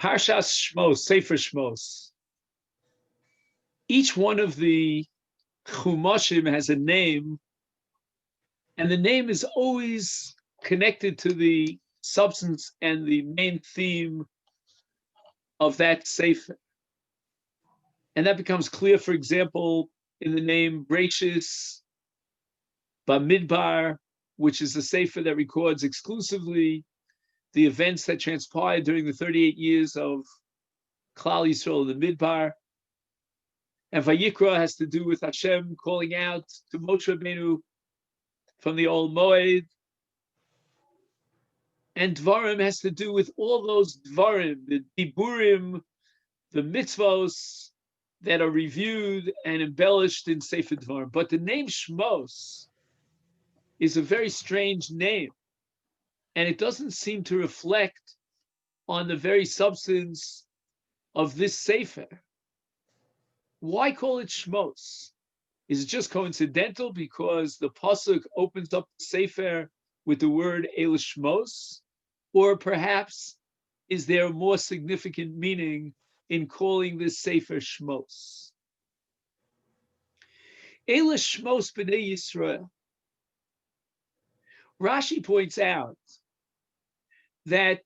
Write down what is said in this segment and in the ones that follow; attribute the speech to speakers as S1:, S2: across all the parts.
S1: Parshas Shmos, Sefer Shmos. Each one of the Chumashim has a name, and the name is always connected to the substance and the main theme of that Sefer. And that becomes clear, for example, in the name Bereshis, Bamidbar, which is the Sefer that records exclusively the events that transpired during the 38 years of Klal Yisrael in the Midbar. And Vayikra has to do with Hashem calling out to Moshe Rabbeinu from the old Moed. And Dvarim has to do with all those Dvarim, the Diburim, the mitzvos that are reviewed and embellished in Sefer Dvarim. But the name Shmos is a very strange name, and it doesn't seem to reflect on the very substance of this Sefer. Why call it Shmos? Is it just coincidental because the pasuk opens up the Sefer with the word El Shmos? Or perhaps is there a more significant meaning in calling this Sefer Shmos? El Shmos B'nai Yisrael. Rashi points out that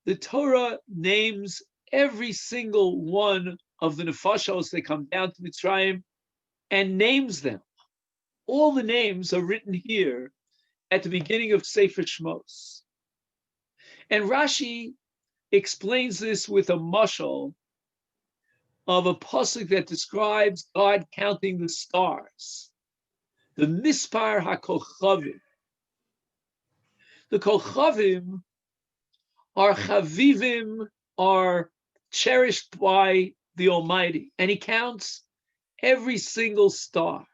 S1: the Torah names every single one of the nefashos that come down to Mitzrayim and names them. All the names are written here at the beginning of Sefer Shmos. And Rashi explains this with a mashal of a pasuk that describes God counting the stars. The mispar hakolchavim. The kolchavim are chavivim, are cherished by the Almighty, and he counts every single star.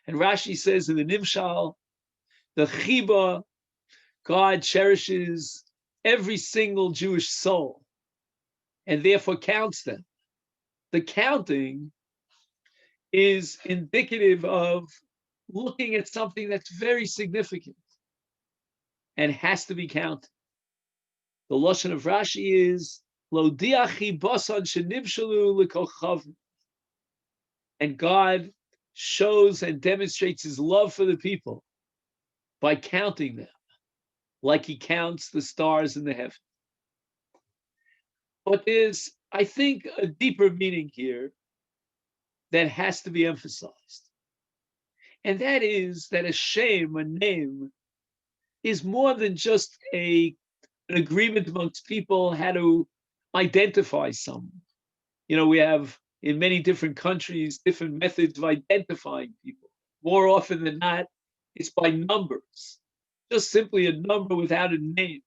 S1: And Rashi says in the Nimshal, the Chiba, God cherishes every single Jewish soul and therefore counts them. The counting is indicative of looking at something that's very significant and has to be counted. The Lashon of Rashi is Lo diachi basan shenimshalu lekochavim. And God shows and demonstrates his love for the people by counting them, like he counts the stars in the heaven. But there's, I think, a deeper meaning here that has to be emphasized. And that is that a name, is more than just an agreement amongst people how to identify someone. You know, we have in many different countries different methods of identifying people. More often than not, it's by numbers, just simply a number without a name.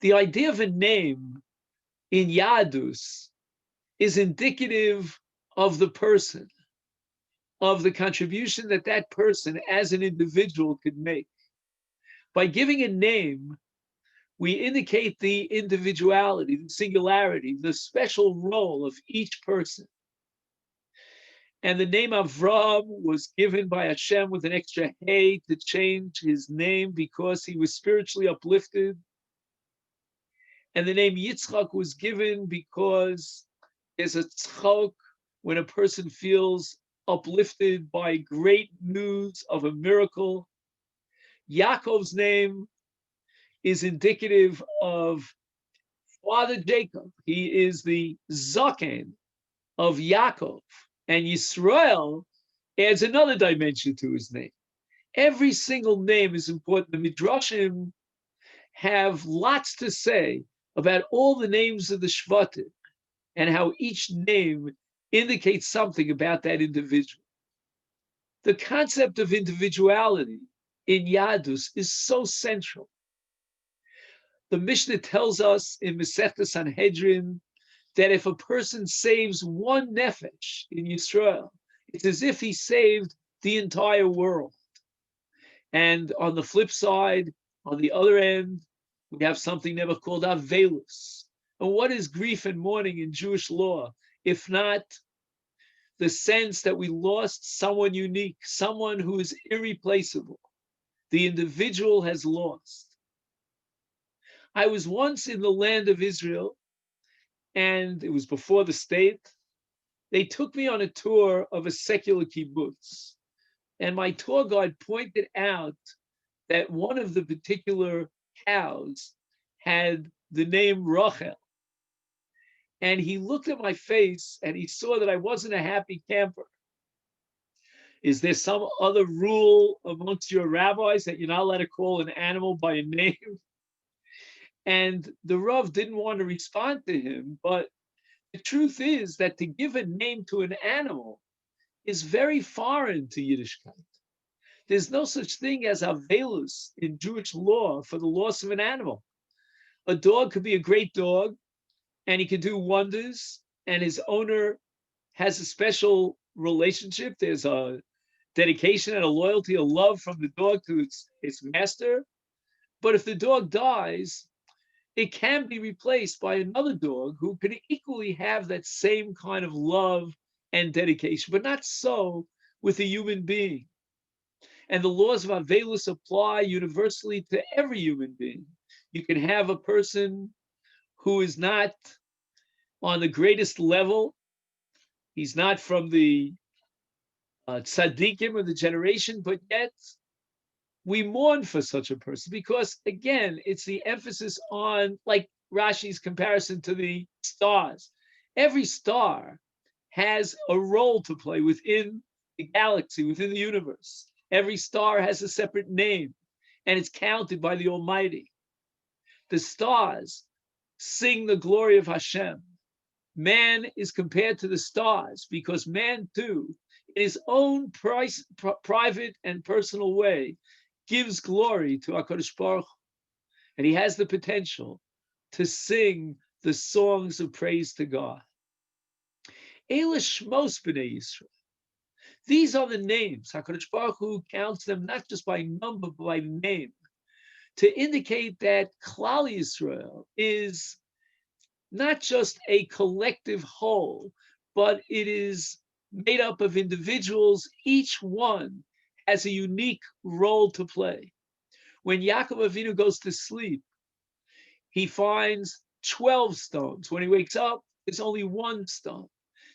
S1: The idea of a name in Yadus is indicative of the person, of the contribution that that person as an individual could make. By giving a name, we indicate the individuality, the singularity, the special role of each person. And the name Avram was given by Hashem with an extra hey to change his name because he was spiritually uplifted. And the name Yitzchak was given because there's a tzchok when a person feels uplifted by great news of a miracle. Yaakov's name is indicative of Father Jacob. He is the Zaken of Yaakov. And Yisrael adds another dimension to his name. Every single name is important. The Midrashim have lots to say about all the names of the Shvatim and how each name indicates something about that individual. The concept of individuality in Yadus is so central. The Mishnah tells us in Masechta Sanhedrin that if a person saves one nefesh in Yisrael, it's as if he saved the entire world. And on the flip side, on the other end, we have something never called Avelus. And what is grief and mourning in Jewish law, if not the sense that we lost someone unique, someone who is irreplaceable? The individual has lost. I was once in the land of Israel, and it was before the state. They took me on a tour of a secular kibbutz, and my tour guide pointed out that one of the particular cows had the name Rachel. And he looked at my face and he saw that I wasn't a happy camper. Is there some other rule amongst your rabbis that you're not allowed to call an animal by a name? And the Rav didn't want to respond to him, but the truth is that to give a name to an animal is very foreign to Yiddishkeit. There's no such thing as avelus in Jewish law for the loss of an animal. A dog could be a great dog, and he could do wonders, and his owner has a special relationship. There's a dedication and a loyalty, a love from the dog to its master. But if the dog dies, it can be replaced by another dog who can equally have that same kind of love and dedication, but not so with a human being. And the laws of Avelus apply universally to every human being. You can have a person who is not on the greatest level. He's not from the tzaddikim of the generation, but yet we mourn for such a person because, again, it's the emphasis on, like Rashi's comparison to the stars. Every star has a role to play within the galaxy, within the universe. Every star has a separate name, and it's counted by the Almighty. The stars sing the glory of Hashem. Man is compared to the stars because man, too, in his own private and personal way, gives glory to HaKadosh Baruch Hu. And he has the potential to sing the songs of praise to God. Eila Shmos b'nei Yisrael. These are the names. HaKadosh Baruch Hu counts them not just by number, but by name, to indicate that Klal Yisrael is not just a collective whole, but it is made up of individuals. Each one has a unique role to play. When Yaakov Avinu goes to sleep, he finds 12 stones. When he wakes up, there's only one stone.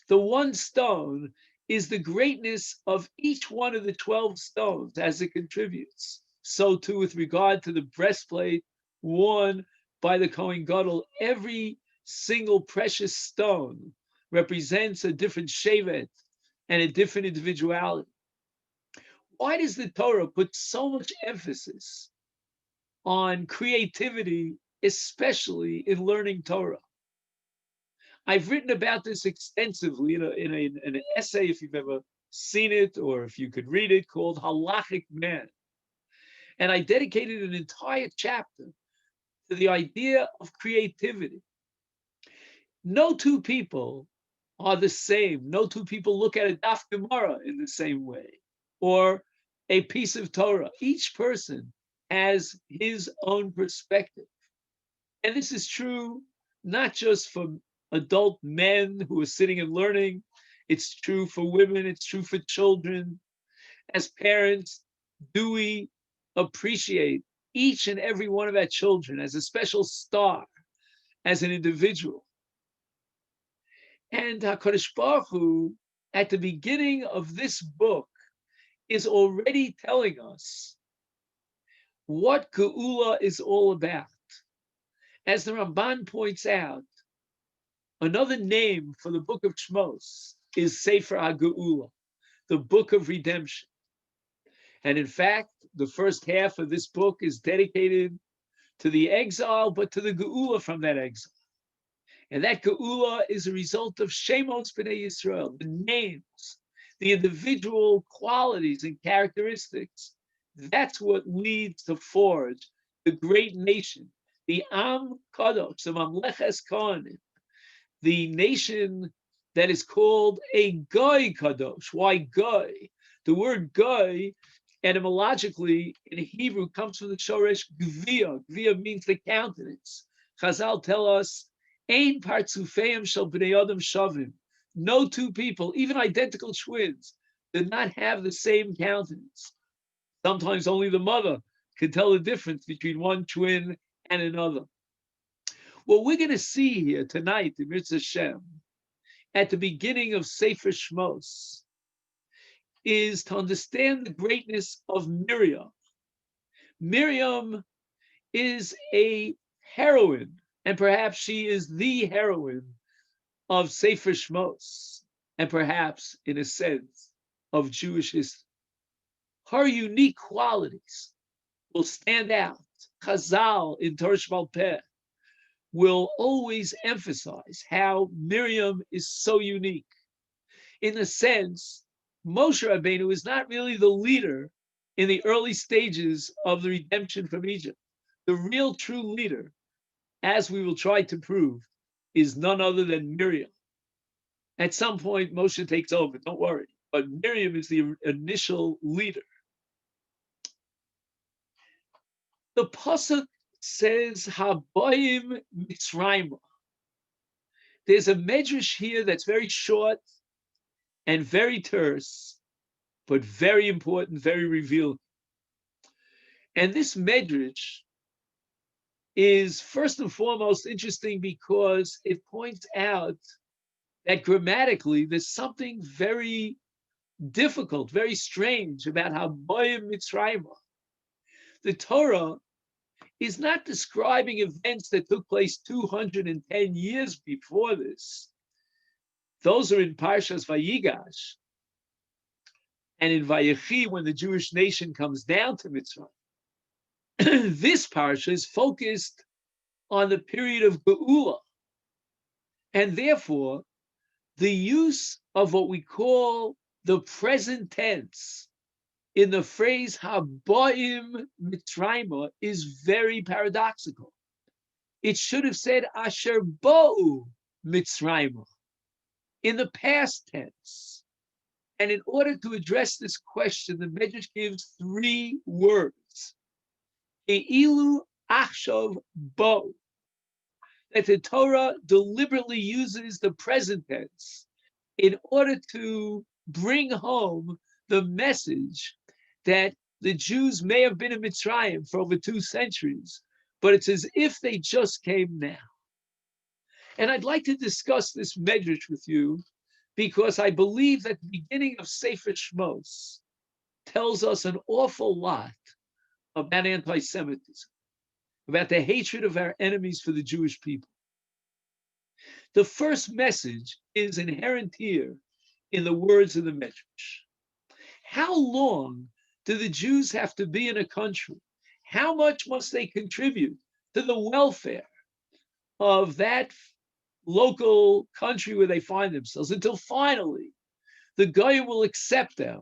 S1: The one stone is the greatness of each one of the 12 stones as it contributes. So too with regard to the breastplate worn by the Kohen Gadol, every single precious stone represents a different shevet and a different individuality. Why does the Torah put so much emphasis on creativity, especially in learning Torah? I've written about this extensively in an essay, if you've ever seen it or if you could read it, called Halachic Man. And I dedicated an entire chapter to the idea of creativity. No two people are the same. No two people look at a daf Gemara in the same way, or a piece of Torah. Each person has his own perspective. And this is true not just for adult men who are sitting and learning. It's true for women. It's true for children. As parents, do we appreciate each and every one of our children as a special star, as an individual? And HaKadosh Baruch Hu, at the beginning of this book, is already telling us what Geula is all about. As the Ramban points out, another name for the book of Shmos is Sefer HaGeula, the book of redemption. And in fact, the first half of this book is dedicated to the exile, but to the Geula from that exile. And that Geula is a result of Shemos b'nei Yisrael, the names, the individual qualities and characteristics. That's what leads to forge the great nation, the Am Kadosh, the Mamleches Kohanim, the nation that is called a Goy Kadosh. Why Goy? The word Goy, etymologically in Hebrew, comes from the Shoresh Gvia. Gvia means the countenance. Chazal tell us, Ein partzufeim shel bnei adam shavim. No two people, even identical twins, did not have the same countenance. Sometimes only the mother could tell the difference between one twin and another. What we're going to see here tonight in Mitzvah Shem, at the beginning of Sefer Shmos, is to understand the greatness of Miriam. Miriam is a heroine, and perhaps she is the heroine of Sefer Shmos, and perhaps, in a sense, of Jewish history. Her unique qualities will stand out. Chazal in Torah Sheba'al Peh will always emphasize how Miriam is so unique. In a sense, Moshe Rabbeinu is not really the leader in the early stages of the redemption from Egypt. The real true leader, as we will try to prove, is none other than Miriam. At some point, Moshe takes over, don't worry. But Miriam is the initial leader. The pasuk says, Habayim Mitzrayim. There's a medrash here that's very short and very terse, but very important, very revealing. And this medrash is first and foremost interesting because it points out that grammatically there's something very difficult, very strange about Habayim Mitzrayim. The Torah is not describing events that took place 210 years before this. Those are in Parshas Vayigash and in Vayechi when the Jewish nation comes down to Mitzrayim. This parsha is focused on the period of Geula, and therefore the use of what we call the present tense in the phrase Habayim Mitzrayim is very paradoxical. It should have said Asher Bo'u Mitzrayim in the past tense. And in order to address this question, the Medrash gives three words. Eilu Achshav Bo. That the Torah deliberately uses the present tense in order to bring home the message that the Jews may have been in Mitzrayim for over 2 centuries, but it's as if they just came now. And I'd like to discuss this medrash with you because I believe that the beginning of Sefer Shmos tells us an awful lot about anti-Semitism, about the hatred of our enemies for the Jewish people. The first message is inherent here in the words of the medrash. How long do the Jews have to be in a country? How much must they contribute to the welfare of that local country where they find themselves until finally the Goyim will accept them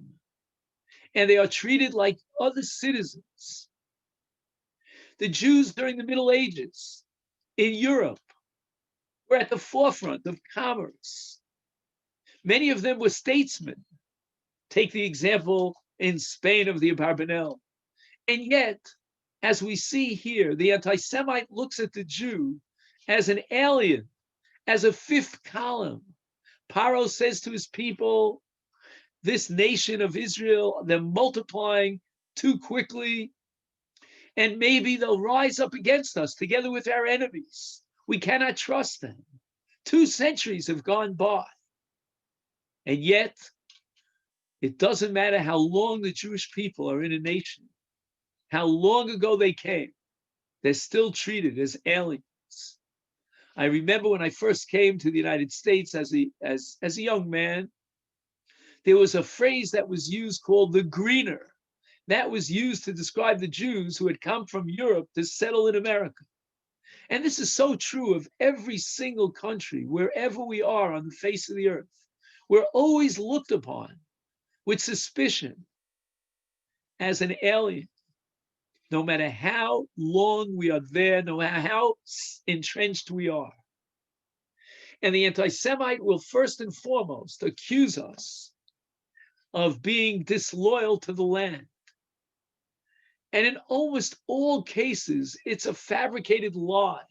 S1: and they are treated like other citizens? The Jews during the Middle Ages in Europe were at the forefront of commerce. Many of them were statesmen. Take the example in Spain of the Abarbanel. And yet, as we see here, the anti-Semite looks at the Jew as an alien, as a fifth column. Paro says to his people, this nation of Israel, they're multiplying too quickly, and maybe they'll rise up against us together with our enemies. We cannot trust them. 2 centuries have gone by. And yet, it doesn't matter how long the Jewish people are in a nation, how long ago they came, they're still treated as aliens. I remember when I first came to the United States as a young man, there was a phrase that was used called the greener. That was used to describe the Jews who had come from Europe to settle in America. And this is so true of every single country, wherever we are on the face of the earth. We're always looked upon with suspicion as an alien, no matter how long we are there, no matter how entrenched we are. And the anti-Semite will first and foremost accuse us of being disloyal to the land. And in almost all cases, it's a fabricated lie,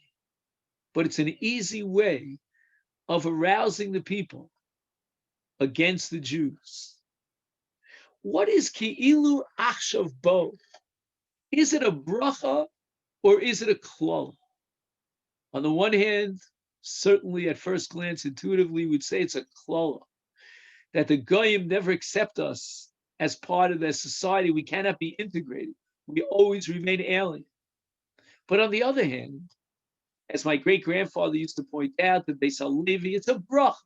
S1: but it's an easy way of arousing the people against the Jews. What is Ki'ilu Achshav Bo? Is it a bracha or is it a klal? On the one hand, certainly at first glance, intuitively, we'd say it's a klola, that the goyim never accept us as part of their society. We cannot be integrated. We always remain alien. But on the other hand, as my great-grandfather used to point out, the Beis Halevi, it's a bracha,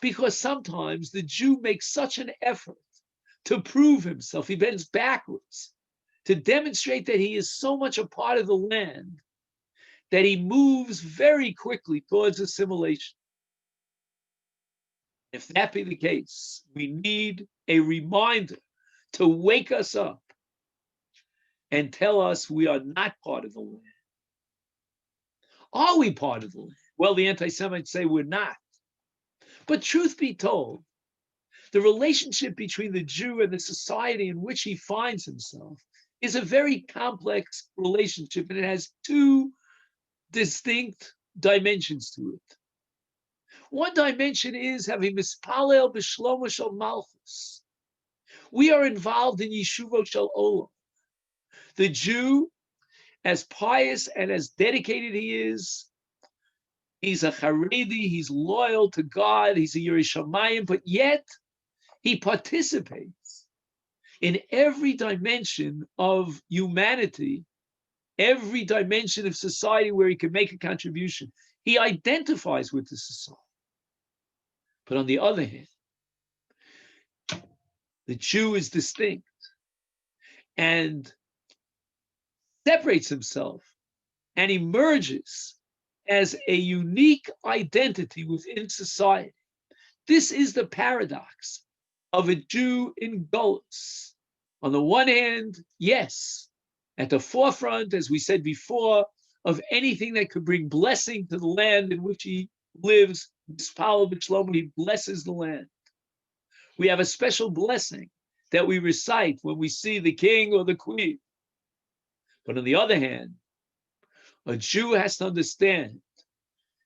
S1: because sometimes the Jew makes such an effort to prove himself. He bends backwards to demonstrate that he is so much a part of the land that he moves very quickly towards assimilation. If that be the case, we need a reminder to wake us up and tell us we are not part of the land. Are we part of the land? Well, the anti-Semites say we're not. But truth be told, the relationship between the Jew and the society in which he finds himself is a very complex relationship, and it has two distinct dimensions to it. One dimension is having mispalel b'shlomo shel malchus. We are involved in yeshuvo shel olam. The Jew, as pious and as dedicated he is, he's a Haredi, he's loyal to God, he's a Yirei Shamayim, but yet he participates in every dimension of humanity, every dimension of society where he can make a contribution. He identifies with the society. But on the other hand, the Jew is distinct and separates himself and emerges as a unique identity within society. This is the paradox of a Jew in Golus. On the one hand, yes, at the forefront, as we said before, of anything that could bring blessing to the land in which he lives, he blesses the land. We have a special blessing that we recite when we see the king or the queen. But on the other hand, a Jew has to understand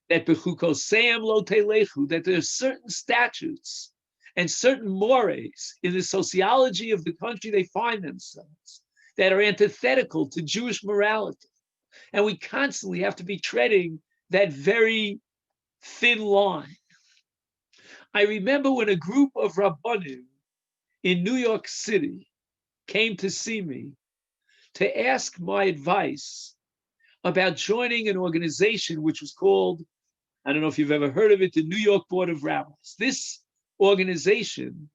S1: that that there are certain statutes and certain mores in the sociology of the country they find themselves that are antithetical to Jewish morality. And we constantly have to be treading that very thin line. I remember when a group of Rabbanim in New York City came to see me to ask my advice about joining an organization which was called, I don't know if you've ever heard of it, the New York Board of Rabbis. This organization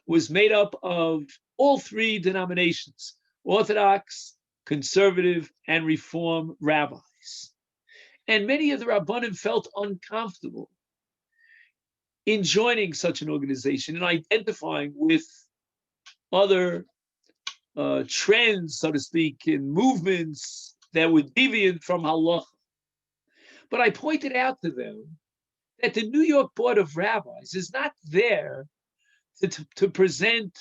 S1: was made up of all three denominations, Orthodox, Conservative, and Reform rabbis. And many of the Rabbanim felt uncomfortable in joining such an organization and identifying with other trends, so to speak, in movements that were deviant from halacha. But I pointed out to them that the New York Board of Rabbis is not there to present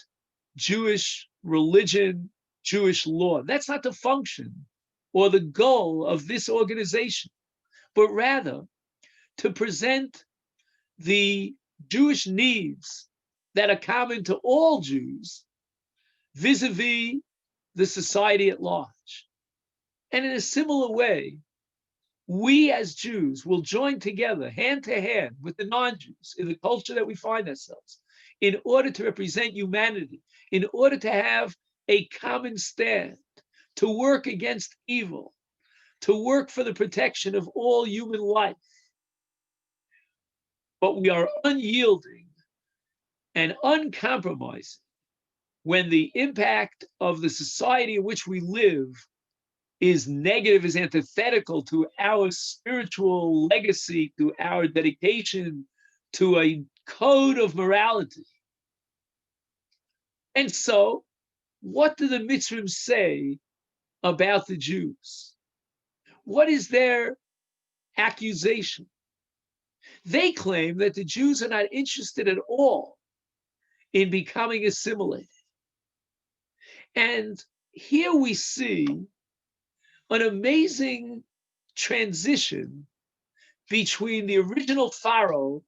S1: Jewish religion, Jewish law. That's not the function or the goal of this organization, but rather to present the Jewish needs that are common to all Jews vis-a-vis the society at large. And in a similar way, we as Jews will join together hand to hand with the non-Jews in the culture that we find ourselves in order to represent humanity, in order to have a common stand, to work against evil, to work for the protection of all human life. But we are unyielding and uncompromising when the impact of the society in which we live is negative, is antithetical to our spiritual legacy, to our dedication to a code of morality. And so, what do the Mitzrim say about the Jews? What is their accusation? They claim that the Jews are not interested at all in becoming assimilated. And here we see an amazing transition between the original Pharaoh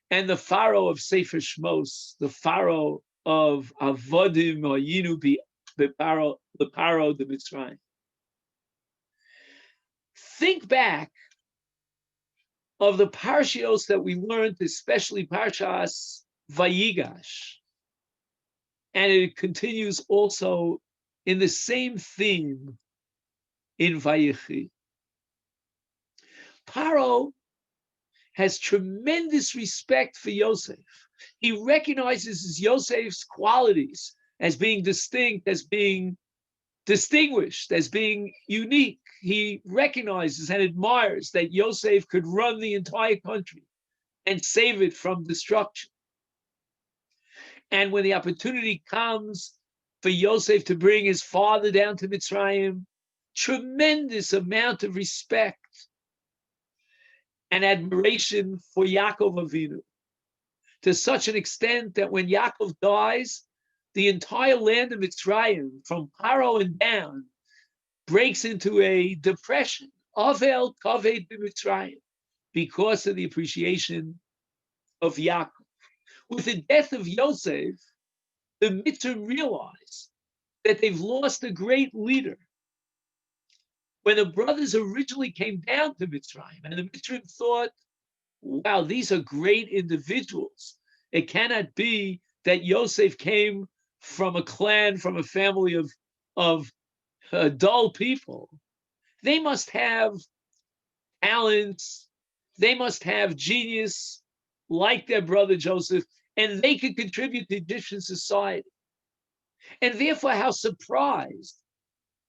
S1: and the Pharaoh of Sefer Shmos, the Pharaoh of Avodim or Yinu, the Pharaoh, the Mitzrayim. Think back of the Parshios that we learned, especially Parshas Vayigash, and it continues also in the same theme in Vayichi. Paro has tremendous respect for Yosef. He recognizes Yosef's qualities as being distinct, as being distinguished, as being unique. He recognizes and admires that Yosef could run the entire country and save it from destruction. And when the opportunity comes for Yosef to bring his father down to Mitzrayim, tremendous amount of respect and admiration for Yaakov Avinu, to such an extent that when Yaakov dies, the entire land of Mitzrayim, from Paro and down, breaks into a depression, Avel Kaved b'Mitzrayim, because of the appreciation of Yaakov. With the death of Yosef, the Mitzrayim realize that they've lost a great leader. When the brothers originally came down to Mitzrayim, and the Mitzrayim thought, wow, these are great individuals. It cannot be that Yosef came from a clan, from a family of dull people. They must have talents. They must have genius like their brother Joseph, and they could contribute to Egyptian society. And therefore, how surprised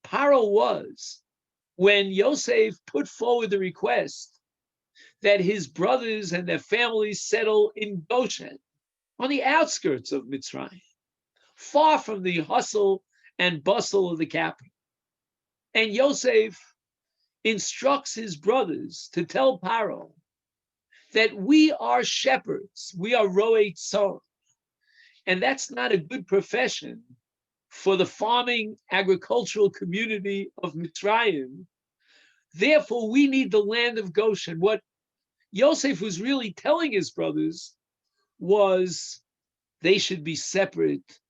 S1: Paro was when Yosef put forward the request that his brothers and their families settle in Goshen, on the outskirts of Mitzrayim, far from the hustle and bustle of the capital. And Yosef instructs his brothers to tell Paro that we are shepherds, we are roei tzon, and that's not a good profession for the farming agricultural community of Mitzrayim. Therefore, we need the land of Goshen. What Yosef was really telling his brothers was they should be separate.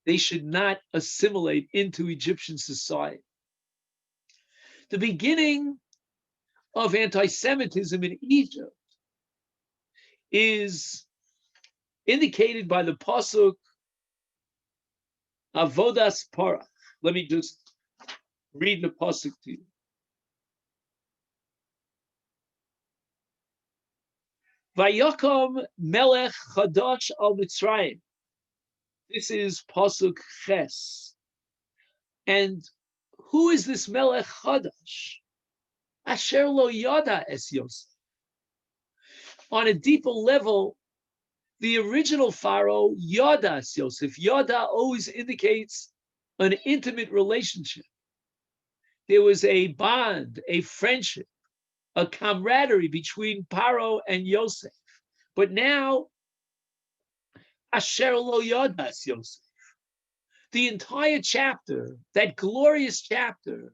S1: They should not assimilate into Egyptian society. The beginning of anti-Semitism in Egypt is indicated by the pasuk Avodas Parach. Let me just read the pasuk to you. Vayakom melech chadash al Mitzrayim. This is pasuk Ches. And who is this melech chadash? Asher lo yada es Yosef. On a deeper level, the original Pharaoh, Yada es Yosef. Yada always indicates an intimate relationship. There was a bond, a friendship, a camaraderie between Paro and Yosef. But now, Asher lo yada es Yosef. The entire chapter, that glorious chapter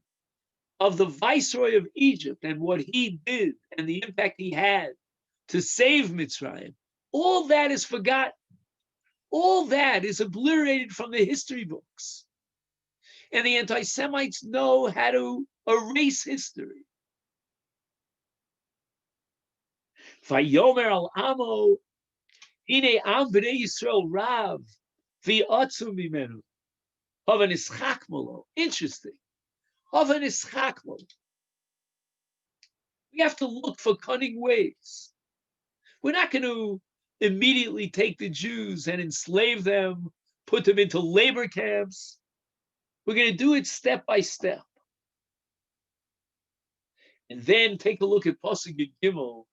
S1: of the viceroy of Egypt and what he did and the impact he had to save Mitzrayim, all that is forgotten. All that is obliterated from the history books. And the anti-Semites know how to erase history. Vayomer al amo, hine am b'nei Yisrael rav, v'yatzu mimenu, hava nischak malo. Interesting. Hava nischak malo. We have to look for cunning ways. We're not going to immediately take the Jews and enslave them, put them into labor camps. We're going to do it step by step. And then take a look at Pasuk Gimel.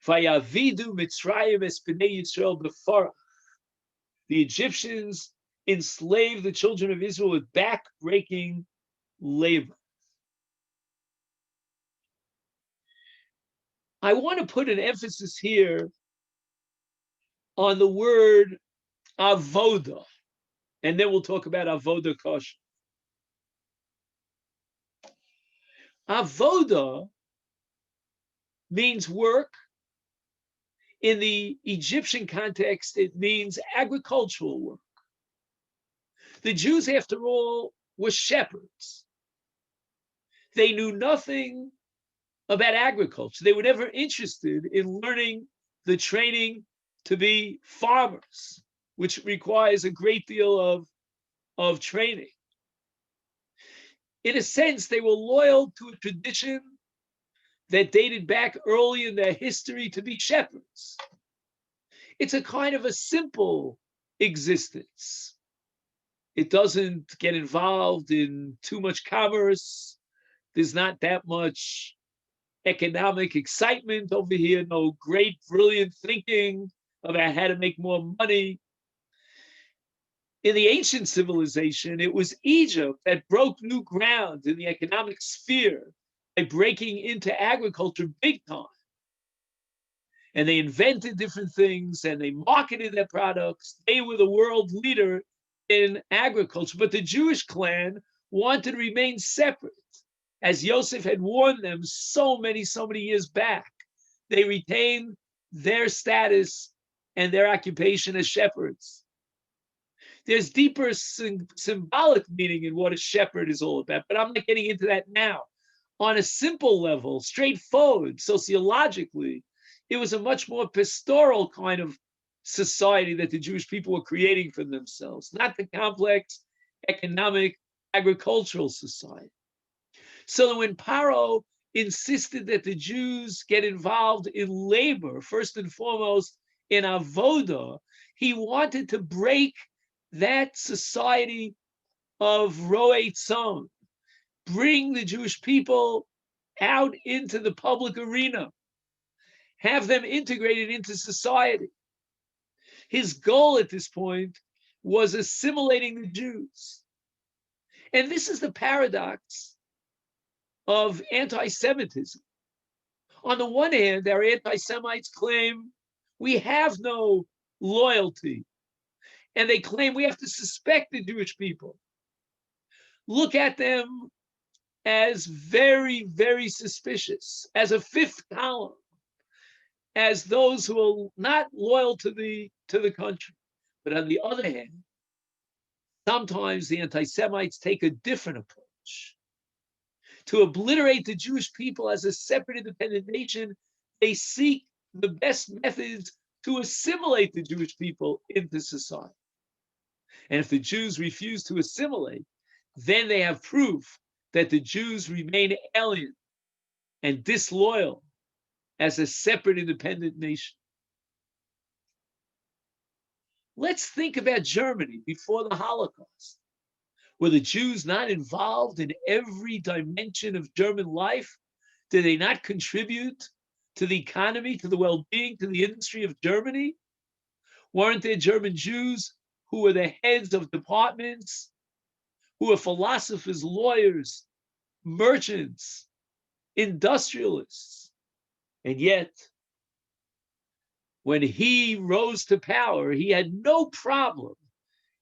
S1: Vayavidu Mitzrayim es b'nei Yisrael b'farach. The Egyptians enslaved the children of Israel with back-breaking labor. I want to put an emphasis here on the word avoda, and then we'll talk about avoda kosher. Avoda means work. In the Egyptian context, it means agricultural work. The Jews, after all, were shepherds. They knew nothing about agriculture. They were never interested in learning the training to be farmers, which requires a great deal of training. In a sense, they were loyal to a tradition that dated back early in their history to be shepherds. It's a kind of a simple existence. It doesn't get involved in too much commerce. There's not that much economic excitement over here, no great, brilliant thinking about how to make more money. In the ancient civilization, it was Egypt that broke new ground in the economic sphere by breaking into agriculture big time. And they invented different things and they marketed their products. They were the world leader in agriculture. But the Jewish clan wanted to remain separate, as Yosef had warned them so many years back. They retained their status and their occupation as shepherds. There's deeper symbolic meaning in what a shepherd is all about, but I'm not getting into that now. On a simple level, straightforward, sociologically, it was a much more pastoral kind of society that the Jewish people were creating for themselves, not the complex economic agricultural society. So that when Paro insisted that the Jews get involved in labor, first and foremost in avoda, he wanted to break that society of ro'ei tzon, bring the Jewish people out into the public arena, have them integrated into society. His goal at this point was assimilating the Jews. And this is the paradox of anti-Semitism. On the one hand, our anti-Semites claim we have no loyalty, and they claim we have to suspect the Jewish people, look at them as very, very suspicious, as a fifth column, as those who are not loyal to the country. But on the other hand, sometimes the anti-Semites take a different approach. To obliterate the Jewish people as a separate, independent nation, they seek the best methods to assimilate the Jewish people into society. And if the Jews refuse to assimilate, then they have proof that the Jews remain alien and disloyal as a separate, independent nation. Let's think about Germany before the Holocaust. Were the Jews not involved in every dimension of German life? Did they not contribute to the economy, to the well-being, to the industry of Germany? Weren't there German Jews who were the heads of departments, who were philosophers, lawyers, merchants, industrialists? And yet, when he rose to power, he had no problem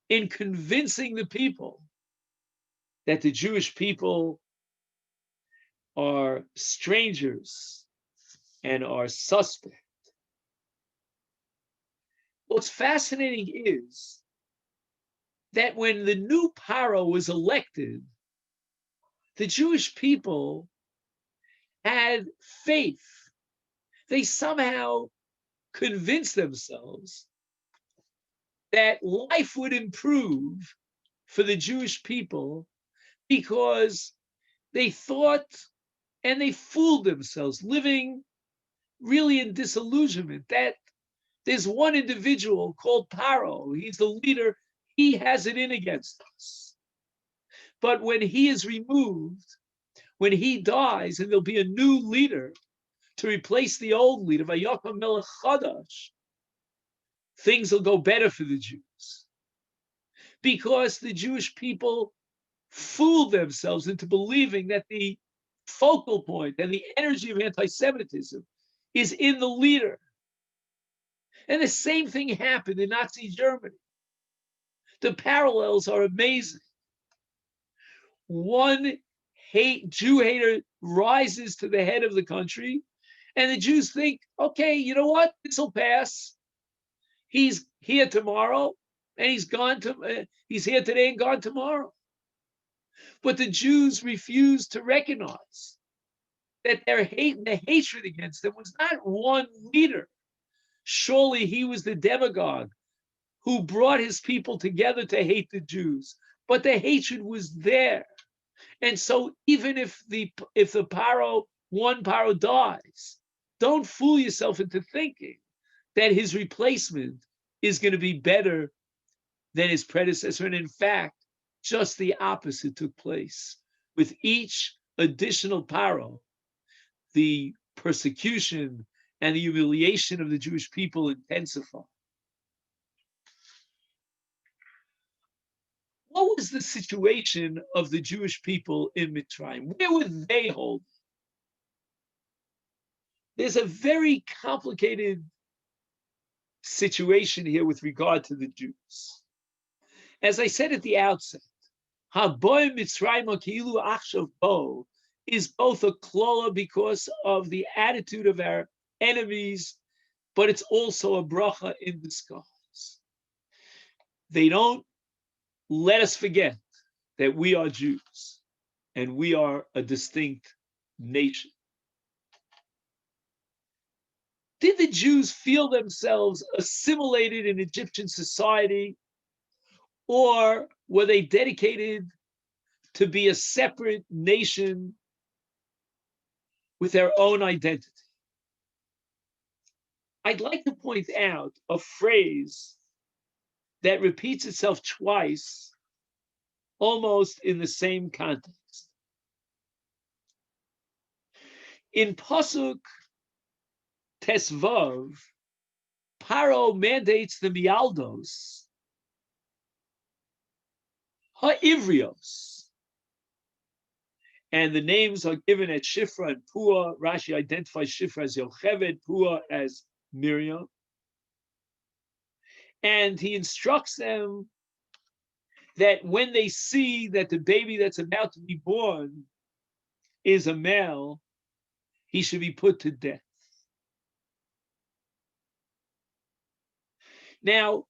S1: in convincing the people that the Jewish people are strangers and are suspect. What's fascinating is that when the new Paro was elected, the Jewish people had faith. They somehow convinced themselves that life would improve for the Jewish people because they thought and they fooled themselves, living really in disillusionment, that there's one individual called Paro. He's the leader. He has it in against us. But when he is removed, when he dies, and there'll be a new leader to replace the old leader, Vayakam Melech Chadash, things will go better for the Jews. Because the Jewish people fooled themselves into believing that the focal point and the energy of anti-Semitism is in the leader. And the same thing happened in Nazi Germany. The parallels are amazing. One Jew hater rises to the head of the country, and the Jews think, okay, you know what? This will pass. He's here tomorrow, and he's here today and gone tomorrow. But the Jews refuse to recognize that their hatred against them was not one leader. Surely he was the demagogue who brought his people together to hate the Jews, but the hatred was there. And so even if the one Paro dies, don't fool yourself into thinking that his replacement is going to be better than his predecessor. And in fact, just the opposite took place. With each additional Paro, the persecution and the humiliation of the Jewish people intensified. What was the situation of the Jewish people in Mitzrayim? Where were they holding? There's a very complicated situation here with regard to the Jews. As I said at the outset, Haboy Mitzrayim Ki'ilu Achshav Bo is both a klola because of the attitude of our enemies, but it's also a bracha in disguise. They don't let us forget that we are Jews and we are a distinct nation. Did the Jews feel themselves assimilated in Egyptian society, or were they dedicated to be a separate nation with their own identity? I'd like to point out a phrase that repeats itself twice, almost in the same context. In Pasuk Tesvav, Paro mandates the Mialdos, Ha'ivrios, and the names are given at Shifra and Pua. Rashi identifies Shifra as Yocheved, Pua as Miriam. And he instructs them that when they see that the baby that's about to be born is a male, he should be put to death. Now,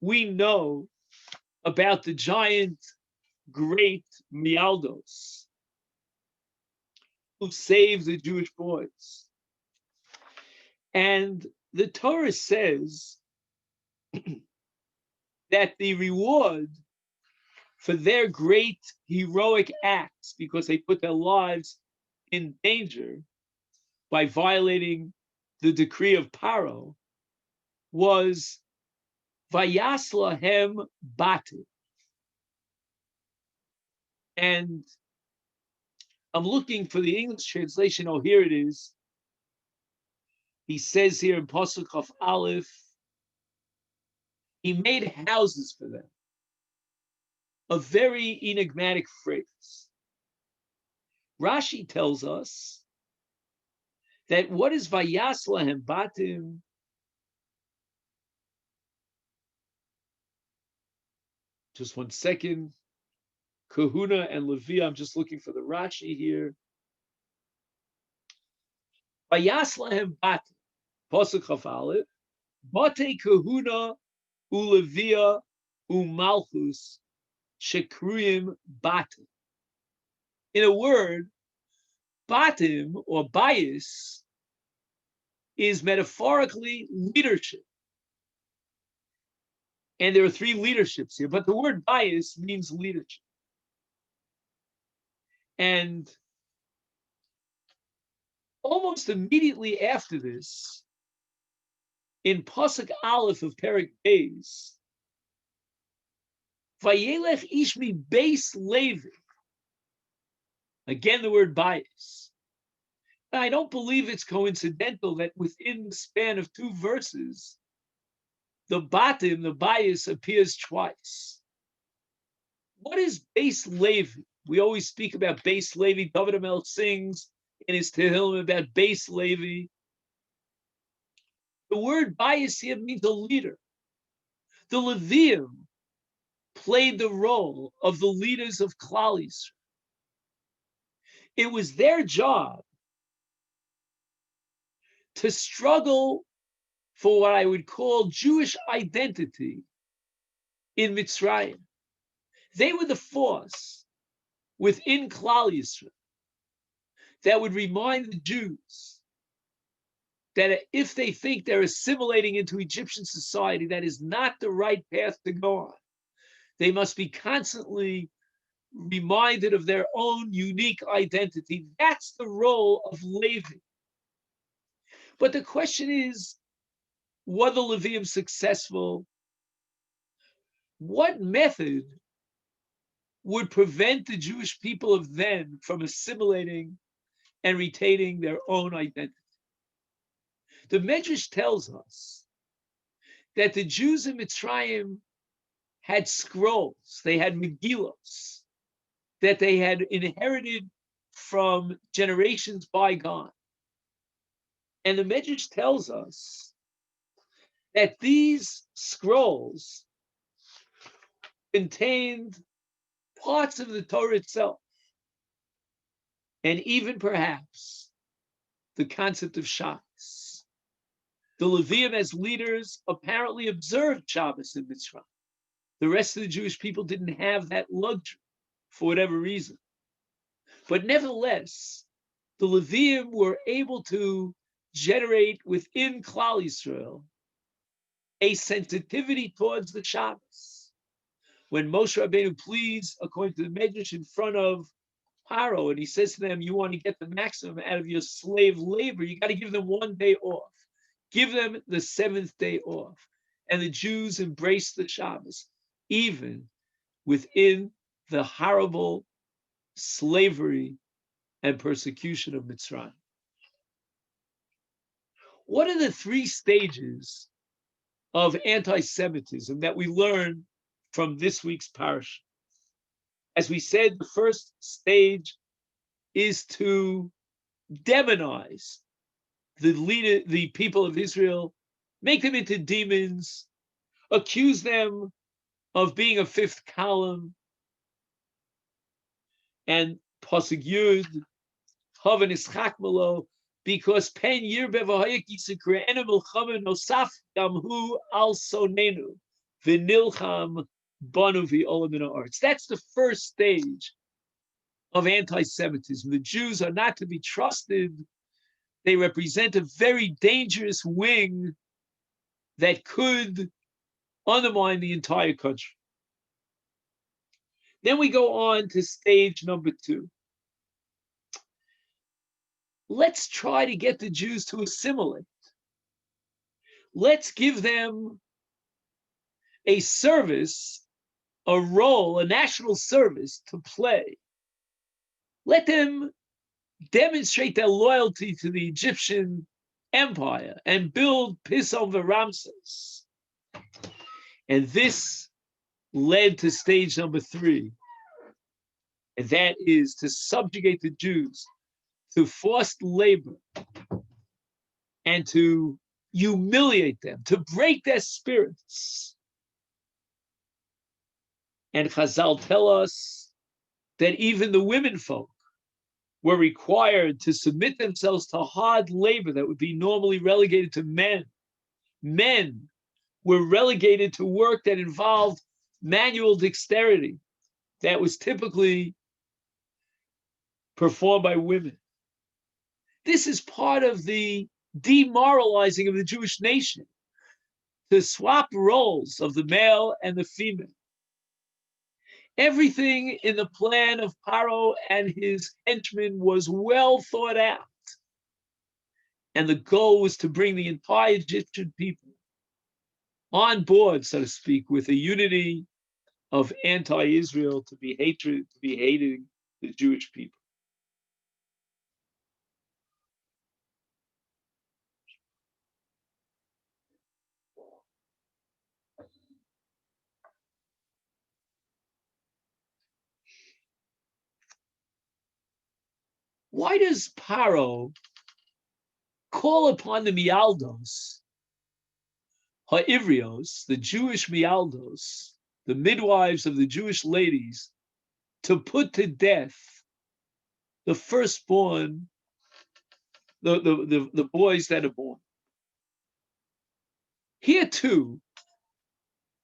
S1: we know about the giant, great Mialdos who saved the Jewish boys. And the Torah says that the reward for their great heroic acts, because they put their lives in danger by violating the decree of Paro, was Vayas lahem batim. And I'm looking for the English translation. Oh, here it is. He says here in Pasuk of Aleph, he made houses for them. A very enigmatic phrase. Rashi tells us that what is Vayas lahem batim? Just one second. Kahuna and Levi, I'm just looking for the Rashi here. Vayas lahem batim, Pasuk Chaf Aleph, Bate Kahuna uLevia uMalchus shekruyim batim. In a word, batim or bias is metaphorically leadership. And there are three leaderships here, but the word bias means leadership. And almost immediately after this, in Pasuk Aleph of Perek Beis, Vayelech Ishmi Beis Levi. Again, the word bias. Now, I don't believe it's coincidental that within the span of two verses, the batim, the bias, appears twice. What is Beis Levi? We always speak about Beis Levi. David HaMelech sings in his Tehillim about Beis Levi. The word bias here means a leader. The Leviim played the role of the leaders of Klal Yisrael. It was their job to struggle for what I would call Jewish identity in Mitzrayim. They were the force within Klal Yisrael that would remind the Jews that if they think they're assimilating into Egyptian society, that is not the right path to go on. They must be constantly reminded of their own unique identity. That's the role of Levi. But the question is, were the Levium successful? What method would prevent the Jewish people of then from assimilating and retaining their own identity? The Medrash tells us that the Jews in Mitzrayim had scrolls, they had Megillos, that they had inherited from generations bygone. And the Medrash tells us that these scrolls contained parts of the Torah itself, and even perhaps the concept of Shabbos. The Levium as leaders apparently observed Shabbos in Mitzrayim. The rest of the Jewish people didn't have that luxury for whatever reason. But nevertheless, the Levium were able to generate within Klal Yisrael a sensitivity towards the Shabbos. When Moshe Rabbeinu pleads, according to the Medrash, in front of Paro, and he says to them, you want to get the maximum out of your slave labor, you got to give them 1 day off. Give them the 7th day off. And the Jews embraced the Shabbos, even within the horrible slavery and persecution of Mitzrayim. What are the 3 stages of anti-Semitism that we learn from this week's Parshas? As we said, the first stage is to demonize the people of Israel, make them into demons, accuse them of being a 5th column, and Pasuk Yud, Havan Ischak Malo, because Pen Yirbe V'Hayek Yisikre Enem Milchama Nosaf Gamhu Al Sonenu V'Nilcham Banu V'Olam Min Ha'aretz. That's the first stage of anti-Semitism. The Jews are not to be trusted. They represent a very dangerous wing that could undermine the entire country. Then we go on to stage number 2. Let's try to get the Jews to assimilate. Let's give them a service, a role, a national service to play. Let them demonstrate their loyalty to the Egyptian empire and build Pison V'Ramses. And this led to stage number 3, and that is to subjugate the Jews to forced labor and to humiliate them, to break their spirits. And Chazal tell us that even the women folk were required to submit themselves to hard labor that would be normally relegated to men. Men were relegated to work that involved manual dexterity that was typically performed by women. This is part of the demoralizing of the Jewish nation, to swap roles of the male and the female. Everything in the plan of Paro and his henchmen was well thought out. And the goal was to bring the entire Egyptian people on board, so to speak, with a unity of anti-Israel, to be hating the Jewish people. Why does Paro call upon the Mialdos, Ha'ivrios, the Jewish Mialdos, the midwives of the Jewish ladies, to put to death the firstborn, the boys that are born? Here too,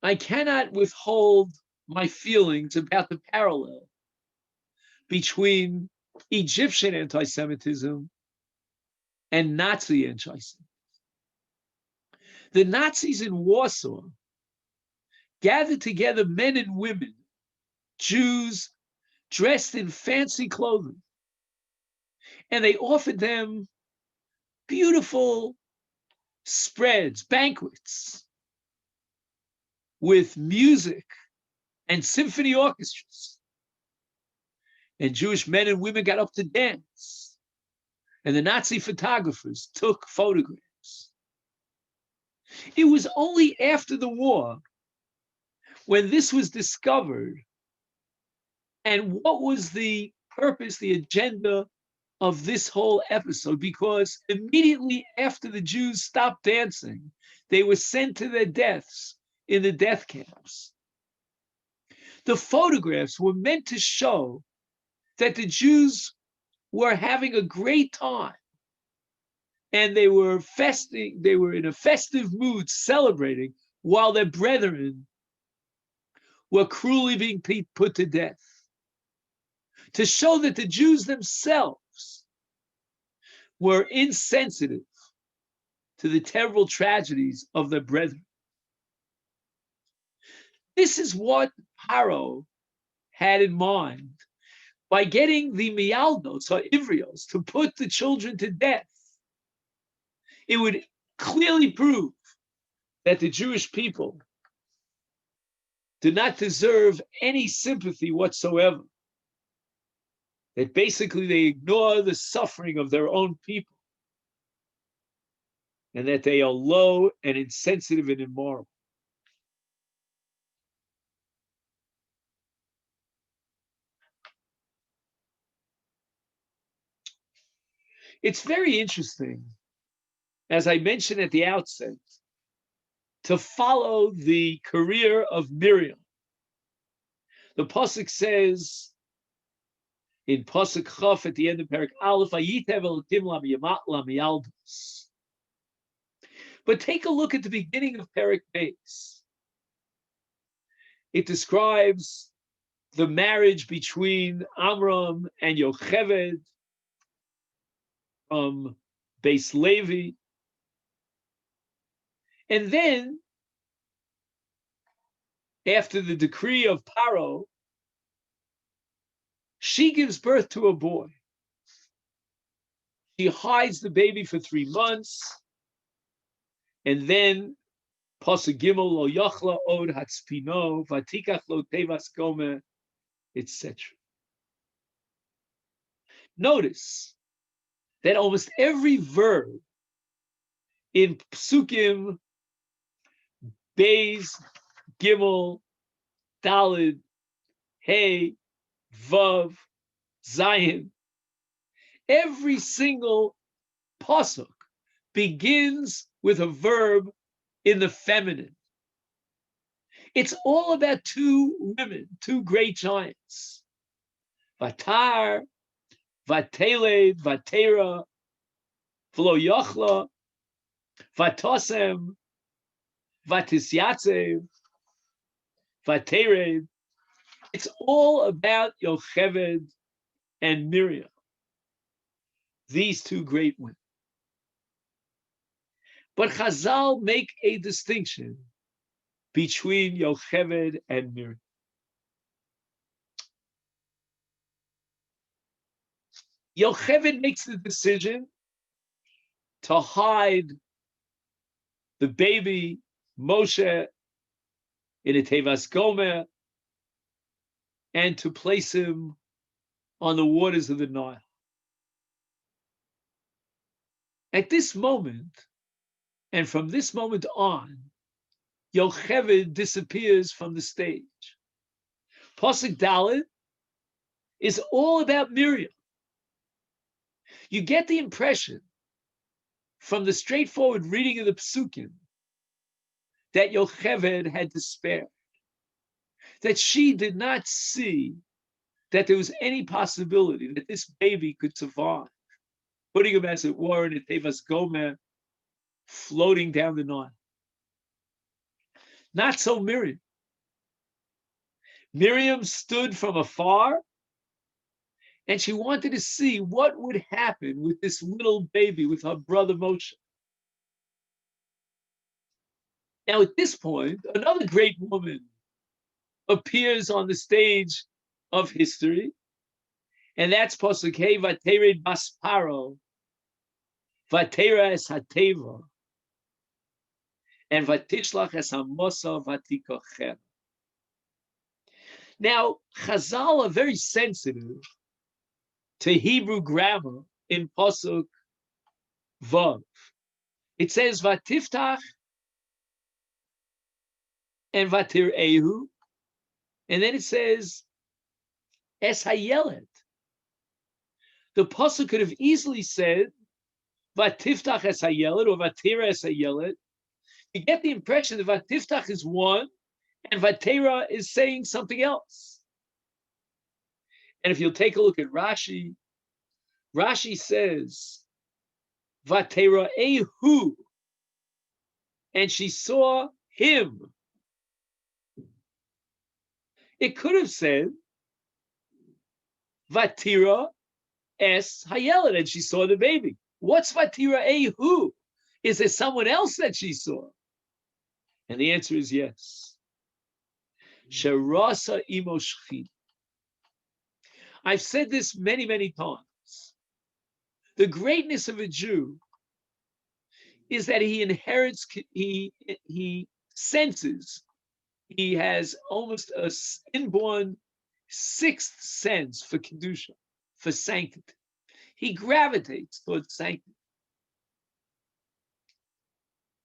S1: I cannot withhold my feelings about the parallel between Egyptian anti-Semitism, and Nazi anti-Semitism. The Nazis in Warsaw gathered together men and women, Jews, dressed in fancy clothing, and they offered them beautiful spreads, banquets, with music and symphony orchestras. And Jewish men and women got up to dance. And the Nazi photographers took photographs. It was only after the war, when this was discovered, and what was the purpose, the agenda of this whole episode, because immediately after the Jews stopped dancing, they were sent to their deaths in the death camps. The photographs were meant to show that the Jews were having a great time, and they were in a festive mood, celebrating, while their brethren were cruelly being put to death, to show that the Jews themselves were insensitive to the terrible tragedies of their brethren. This is what Paro had in mind by getting the Mialdos or Ivrios to put the children to death. It would clearly prove that the Jewish people do not deserve any sympathy whatsoever, that basically they ignore the suffering of their own people, and that they are low and insensitive and immoral. It's very interesting, as I mentioned at the outset, to follow the career of Miriam. The Pasuk says in Pasuk Chaf at the end of Perek Aleph, Vayitev Elokim lamiyaldos. But take a look at the beginning of Perek Beis. It describes the marriage between Amram and Yocheved from Beis Levi. And then, after the decree of Paro, she gives birth to a boy. She hides the baby for 3 months, and then Pasuk Gimel lo yachla od hatspino vatikach lo tevas gomer, etc. Notice that almost every verb in Psukim, Beis, Gimel, Dalid, Hey, Vav, Zayin, every single pasuk begins with a verb in the feminine. It's all about 2 women, 2 great giants. Vatar, Vateled, Vatera, V'lo Yochla, Vatosem, Vatisyatzev, Vatered. It's all about Yocheved and Miriam, these 2 great women. But Chazal make a distinction between Yocheved and Miriam. Yocheved makes the decision to hide the baby Moshe in a Tevas Gomer and to place him on the waters of the Nile. At this moment, and from this moment on, Yocheved disappears from the stage. Pasuk Dalet is all about Miriam. You get the impression from the straightforward reading of the Psukim that Yocheved had despaired, that she did not see that there was any possibility that this baby could survive, putting him, as it were, in a Tevas Gomer, floating down the Nile. Not so Miriam. Miriam stood from afar And she wanted to see what would happen with this little baby, with her brother Moshe. Now, at this point, another great woman appears on the stage of history, and that's Pasuk Hey, Vatered Bas Paro, Vatera es Hateva, and Vatishlach es Hamosa Vatikocher. Now, Chazal are very sensitive to Hebrew grammar in Pasuk Vav. It says Vatiftach and Vatir Ehu, and then it says Es Hayelet. The Pasuk could have easily said Vatiftach Es Hayelet or Vatira Es Hayelet. You get the impression that Vatiftach is one and Vatera is saying something else. And if you'll take a look at Rashi, Rashi says Vatera Ehu, and she saw him. It could have said Vatira es Hayelet, and she saw the baby. What's Vatira Ehu? Is there someone else that she saw? And the answer is yes. Sharasa imo shchina. I've said this many, many times. The greatness of a Jew is that he inherits, he senses, he has almost an inborn sixth sense for Kedusha, for sanctity. He gravitates towards sanctity.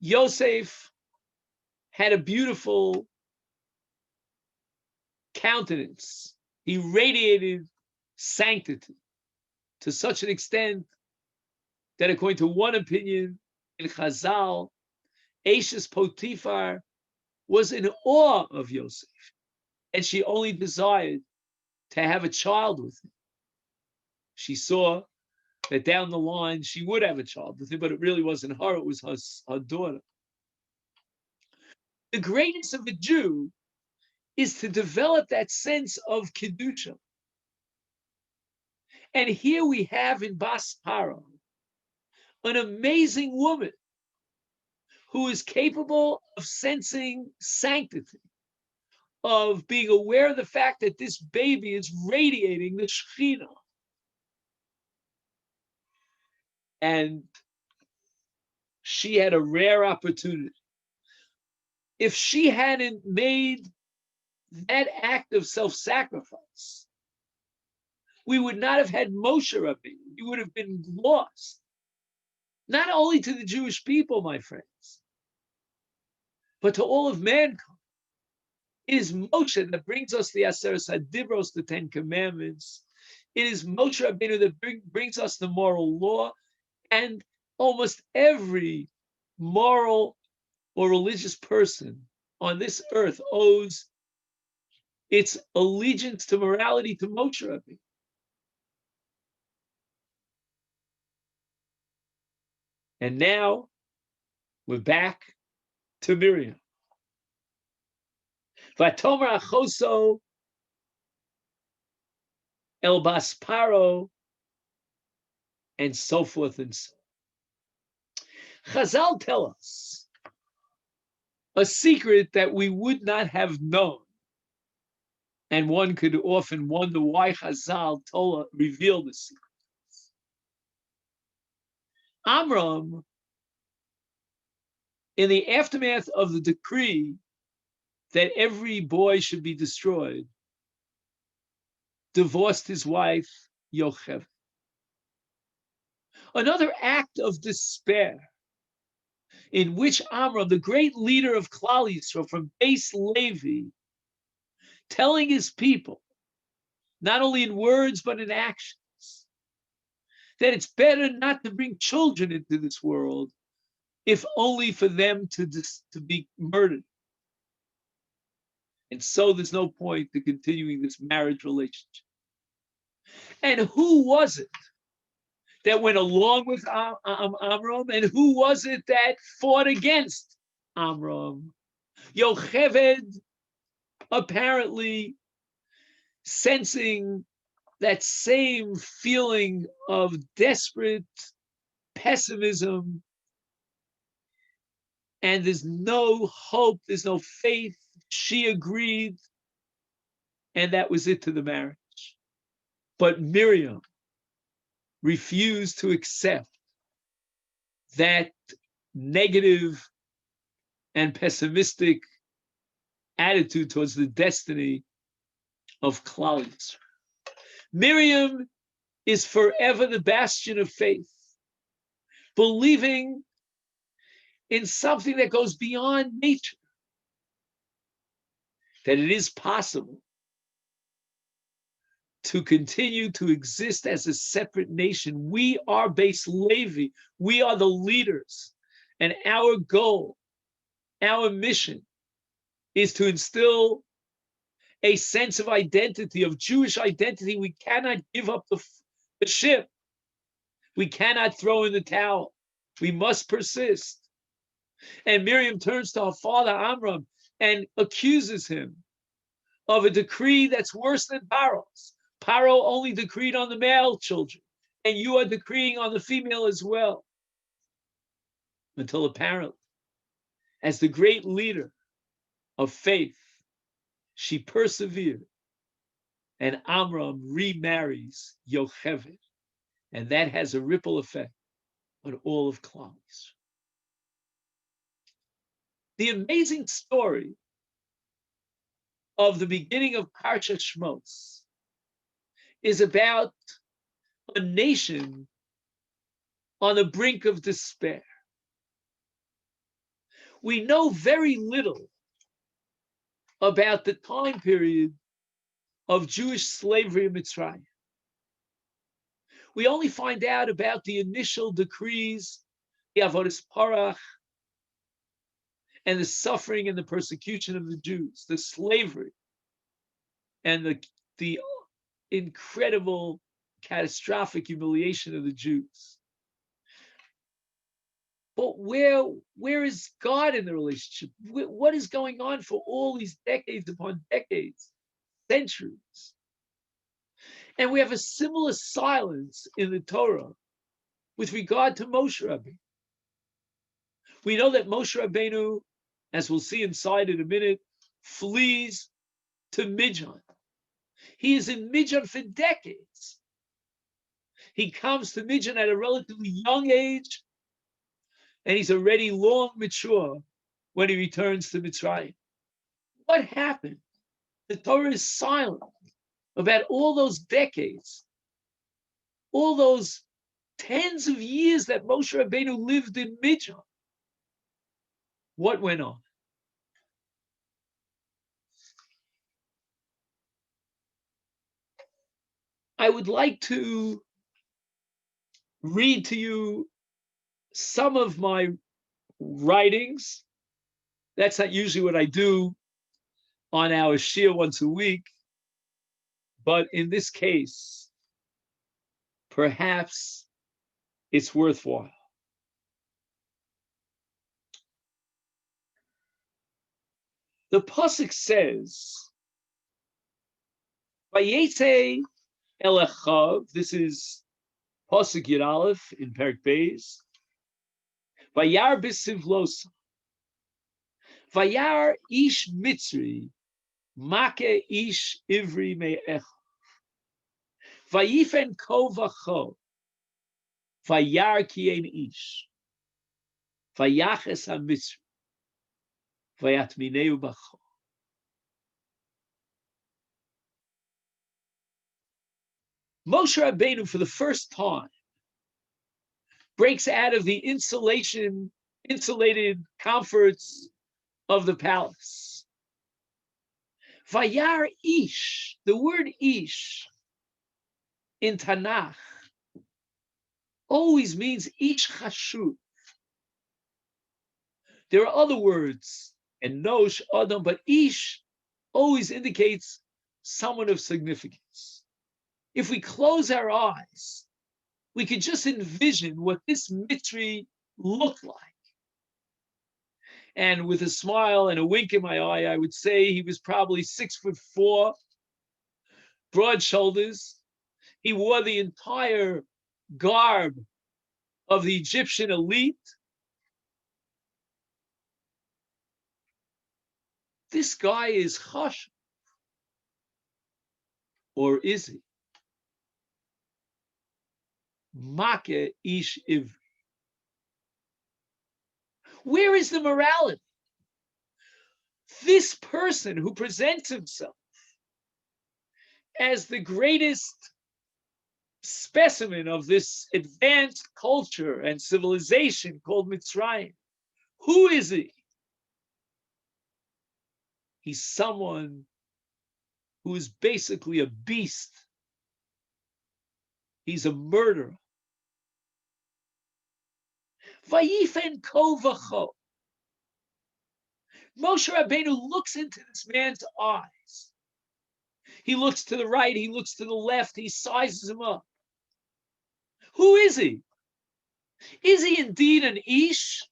S1: Yosef had a beautiful countenance. He radiated sanctity to such an extent that, according to one opinion in Chazal, Ashes Potiphar was in awe of Yosef, and she only desired to have a child with him. She saw that down the line she would have a child with him, but it really wasn't her, it was her daughter. The greatness of a Jew is to develop that sense of Kedusha. And here we have in Bas Paro an amazing woman who is capable of sensing sanctity, of being aware of the fact that this baby is radiating the Shekhinah. And she had a rare opportunity. If she hadn't made that act of self-sacrifice, we would not have had Moshe Rabbeinu. He would have been lost. Not only to the Jewish people, my friends, but to all of mankind. It is Moshe that brings us the Aseret HaDibros, the Ten Commandments. It is Moshe Rabbeinu that brings us the moral law, and almost every moral or religious person on this earth owes its allegiance to morality to Moshe Rabbeinu. And now we're back to Miriam. Vatomer achoso el bas paro, and so forth and so on. Chazal tell us a secret that we would not have known. And one could often wonder why Chazal revealed the secret. Amram, in the aftermath of the decree that every boy should be destroyed, divorced his wife, Yocheved. Another act of despair in which Amram, the great leader of Klal Yisrael from Beis Levi, telling his people, not only in words but in actions, that it's better not to bring children into this world, if only for them to be murdered. And so there's no point to continuing this marriage relationship. And who was it that went along with Amram? And who was it that fought against Amram? Yocheved, apparently sensing that same feeling of desperate pessimism, and there's no hope, there's no faith. She agreed, and that was it to the marriage. But Miriam refused to accept that negative and pessimistic attitude towards the destiny of Klal Yisrael. Miriam is forever the bastion of faith, believing in something that goes beyond nature, that it is possible to continue to exist as a separate nation. We are Beis Levi. We are the leaders. And our goal, our mission, is to instill a sense of identity, of Jewish identity. We cannot give up the ship. We cannot throw in the towel. We must persist. And Miriam turns to her father Amram and accuses him of a decree that's worse than Paro's. Paro only decreed on the male children, and you are decreeing on the female as well. Until apparently, as the great leader of faith, she persevered, and Amram remarries Yocheved, and that has a ripple effect on all of Klal Yisrael. The amazing story of the beginning of Parshas Shmos is about a nation on the brink of despair. We know very little about the time period of Jewish slavery in Mitzrayim. We only find out about the initial decrees, the Avodas Parach, and the suffering and the persecution of the Jews, the slavery, and the incredible, catastrophic humiliation of the Jews. But where is God in the relationship? What is going on for all these decades upon decades, centuries? And we have a similar silence in the Torah with regard to Moshe Rabbeinu. We know that Moshe Rabbeinu, as we'll see inside in a minute, flees to Midian. He is in Midian for decades. He comes to Midian at a relatively young age, and he's already long mature when he returns to Mitzrayim. What happened? The Torah is silent about all those decades, all those tens of years that Moshe Rabbeinu lived in Midian. What went on? I would like to read to you some of my writings. That's not usually what I do on our shir once a week, but in this case, perhaps it's worthwhile. The pasuk says, "Vayetze el Achav." This is pasuk Yud Aleph in Perek Beis. Vayar b'sivlosa. Vayar ish Mitzri make ish ivri me'echa. Vayifen ko v'cho. Vayar kien ish. Vayaches ha-Mitzri. Vayatmineu b'cho. Moshe Rabbeinu, for the first time, breaks out of the insulated comforts of the palace. Vayar ish, the word ish in Tanakh always means ish chashuv. There are other words, enosh, adam, but ish always indicates someone of significance. If we close our eyes, we could just envision what this Mitzri looked like. And with a smile and a wink in my eye, I would say he was probably 6'4", broad shoulders, He wore the entire garb of the Egyptian elite. This guy is Chashav. Or is he? Make ish ivri. Where is the morality? This person who presents himself as the greatest specimen of this advanced culture and civilization called Mitzrayim, who is he? He's someone who is basically a beast. He's a murderer. Vayifen ko v'cho. Moshe Rabbeinu looks into this man's eyes. He looks to the right, he looks to the left, he sizes him up. Who is he? Is he indeed an Ish?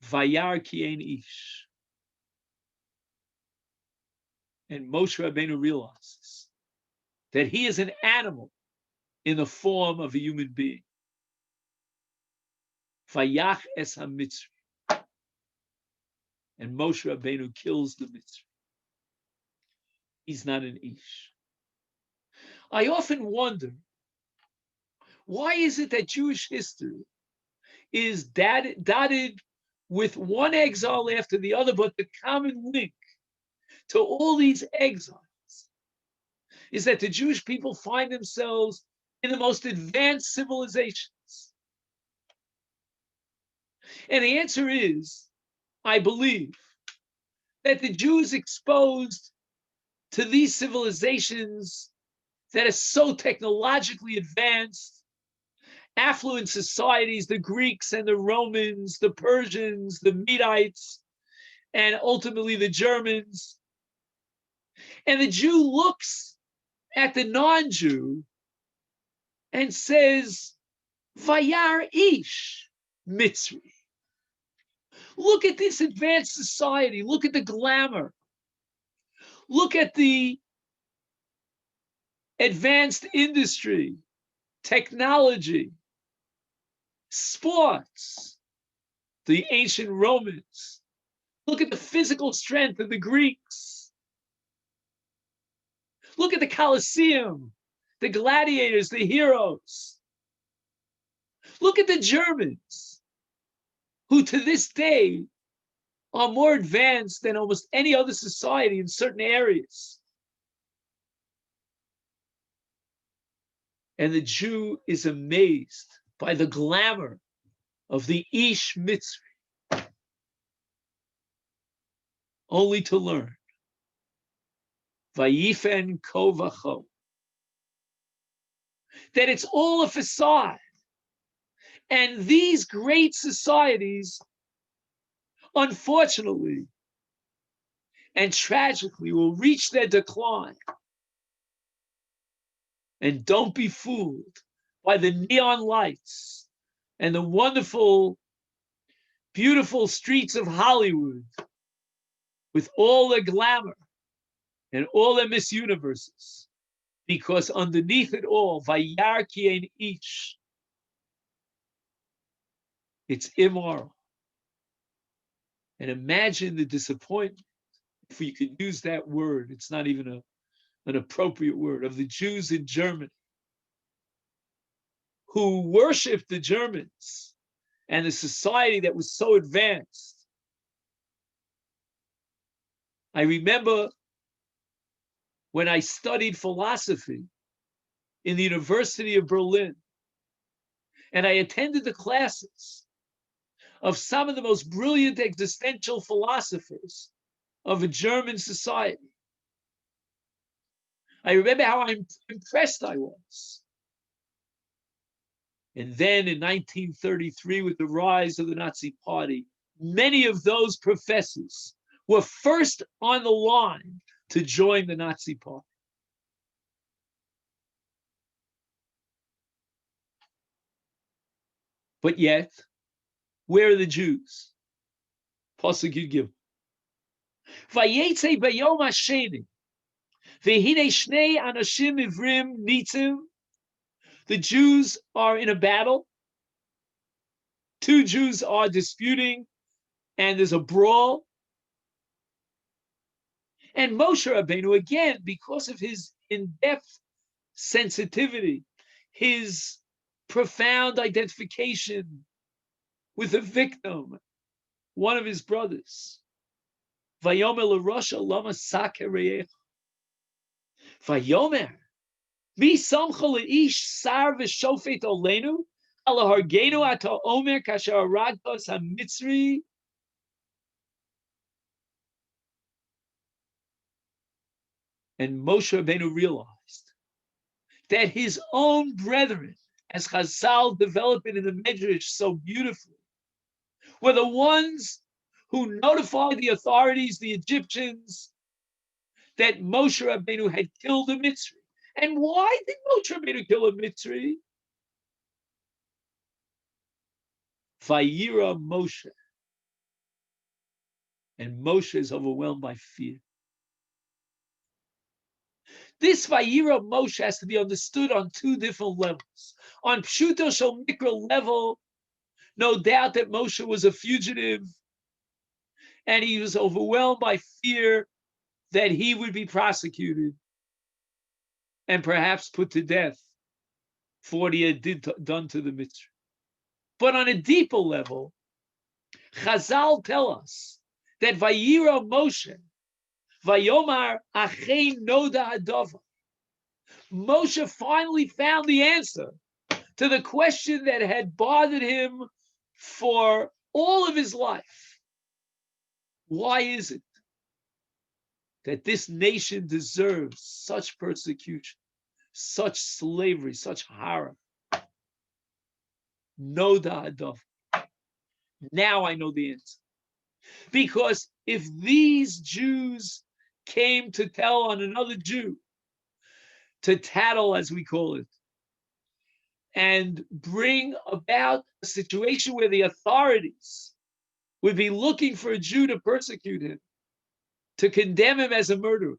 S1: Vayar ki ein Ish. And Moshe Rabbeinu realizes that he is an animal in the form of a human being. Vayach es ha-Mitzri. And Moshe Rabbeinu kills the Mitzri. He's not an Ish. I often wonder, why is it that Jewish history is dotted with one exile after the other, but the common link to all these exiles is that the Jewish people find themselves in the most advanced civilizations? And the answer is, I believe, that the Jews exposed to these civilizations that are so technologically advanced, affluent societies, the Greeks and the Romans, the Persians, the Medites, and ultimately the Germans. And the Jew looks at the non-Jew and says, Vayar Ish Mitzri. Look at this advanced society. Look at the glamour. Look at the advanced industry, technology, sports, the ancient Romans. Look at the physical strength of the Greeks. Look at the Colosseum, the gladiators, the heroes. Look at the Germans, who to this day are more advanced than almost any other society in certain areas. And the Jew is amazed by the glamour of the Ish Mitzri, only to learn, Vayifen ko v'cho, that it's all a facade. And these great societies, unfortunately and tragically, will reach their decline. And don't be fooled by the neon lights and the wonderful, beautiful streets of Hollywood with all their glamour and all their Miss Universes. Because underneath it all, Vayar ki ein Ish, it's immoral. And imagine the disappointment, if we could use that word, it's not even an appropriate word, of the Jews in Germany who worshipped the Germans and the society that was so advanced. I remember when I studied philosophy in the University of Berlin, and I attended the classes of some of the most brilliant existential philosophers of a German society. I remember how impressed I was. And then in 1933, with the rise of the Nazi Party, many of those professors were first on the line to join the Nazi Party. But yet, where are the Jews? Pasuk Yud Gimel. Vayetze bayom hasheni, V'hinei shnei anashim ivrim nitzim. The Jews are in a battle. Two Jews are disputing, and there's a brawl. And Moshe Rabbeinu, again, because of his in-depth sensitivity, his profound identification with the victim, one of his brothers, Vayomer l'Rosha lama saker reyecha. Vayomer, mi samcha leish sar v'shofet olenu, ala hargenu ata omer kasher haragtos hamitzri. And Moshe Rabbeinu realized that his own brethren, as Chazal developed it in the Medrash so beautifully, were the ones who notified the authorities, the Egyptians, that Moshe Rabbeinu had killed a Mitzri. And why did Moshe Rabbeinu kill a Mitzri? Vayira Moshe. And Moshe is overwhelmed by fear. This Vayira Moshe has to be understood on two different levels. On Pshuto Shel Mikra level, no doubt that Moshe was a fugitive and he was overwhelmed by fear that he would be prosecuted and perhaps put to death for what he had done to the Mitzri. But on a deeper level, Chazal tell us that Vayira Moshe, Vayomar Achei Noda Hadova. Moshe finally found the answer to the question that had bothered him for all of his life. Why is it that this nation deserves such persecution, such slavery, such horror? Noda Hadova. Now I know the answer. Because if these Jews came to tell on another Jew, to tattle, as we call it, and bring about a situation where the authorities would be looking for a Jew to persecute him, to condemn him as a murderer,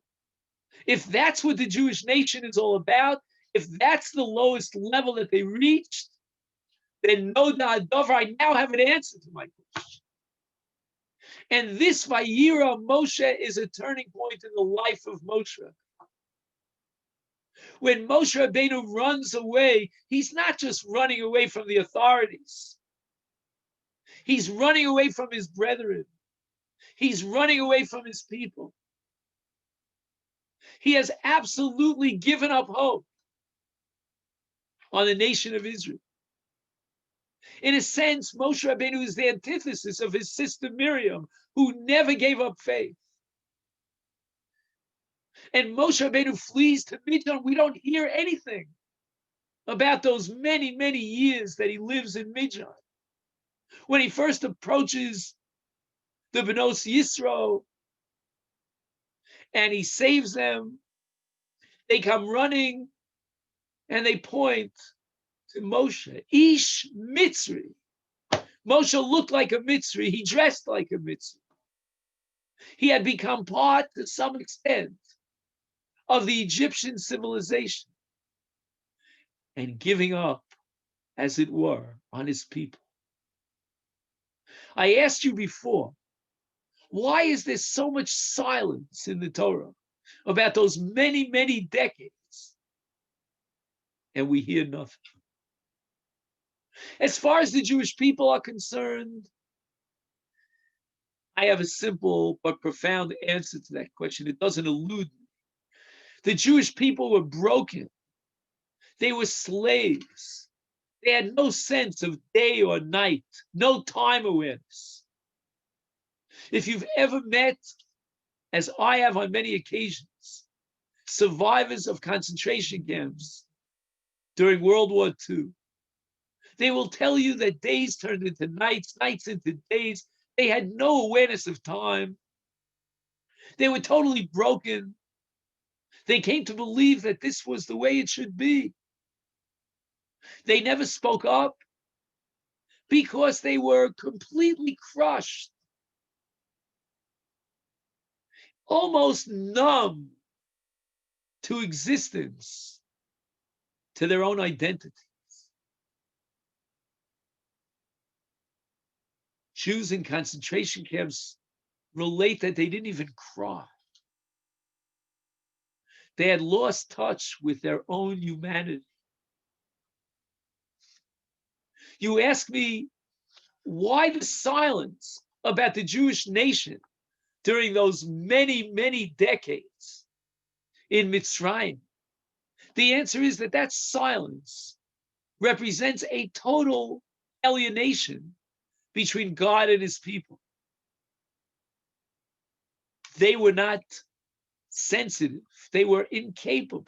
S1: if that's what the Jewish nation is all about, if that's the lowest level that they reached, then Noda Hadova, I now have an answer to my question. And this Vayira Moshe is a turning point in the life of Moshe. When Moshe Rabbeinu runs away, he's not just running away from the authorities. He's running away from his brethren. He's running away from his people. He has absolutely given up hope on the nation of Israel. In a sense, Moshe Rabbeinu is the antithesis of his sister Miriam, who never gave up faith. And Moshe Rabbeinu flees to Midian. We don't hear anything about those many, many years that he lives in Midian. When he first approaches the Benos Yisro and he saves them, they come running and they point to Moshe. Ish Mitzri. Moshe looked like a Mitzri. He dressed like a Mitzri. He had become part, to some extent, of the Egyptian civilization and giving up, as it were, on his people. I asked you before, why is there so much silence in the Torah about those many, many decades? And we hear nothing. As far as the Jewish people are concerned, I have a simple but profound answer to that question. It doesn't elude me. The Jewish people were broken. They were slaves. They had no sense of day or night, no time awareness. If you've ever met, as I have on many occasions, survivors of concentration camps during World War II, they will tell you that days turned into nights, nights into days. They had no awareness of time. They were totally broken. They came to believe that this was the way it should be. They never spoke up because they were completely crushed, almost numb to existence, to their own identity. Jews in concentration camps relate that they didn't even cry. They had lost touch with their own humanity. You ask me, why the silence about the Jewish nation during those many, many decades in Mitzrayim? The answer is that silence represents a total alienation between God and his people. They were not sensitive. They were incapable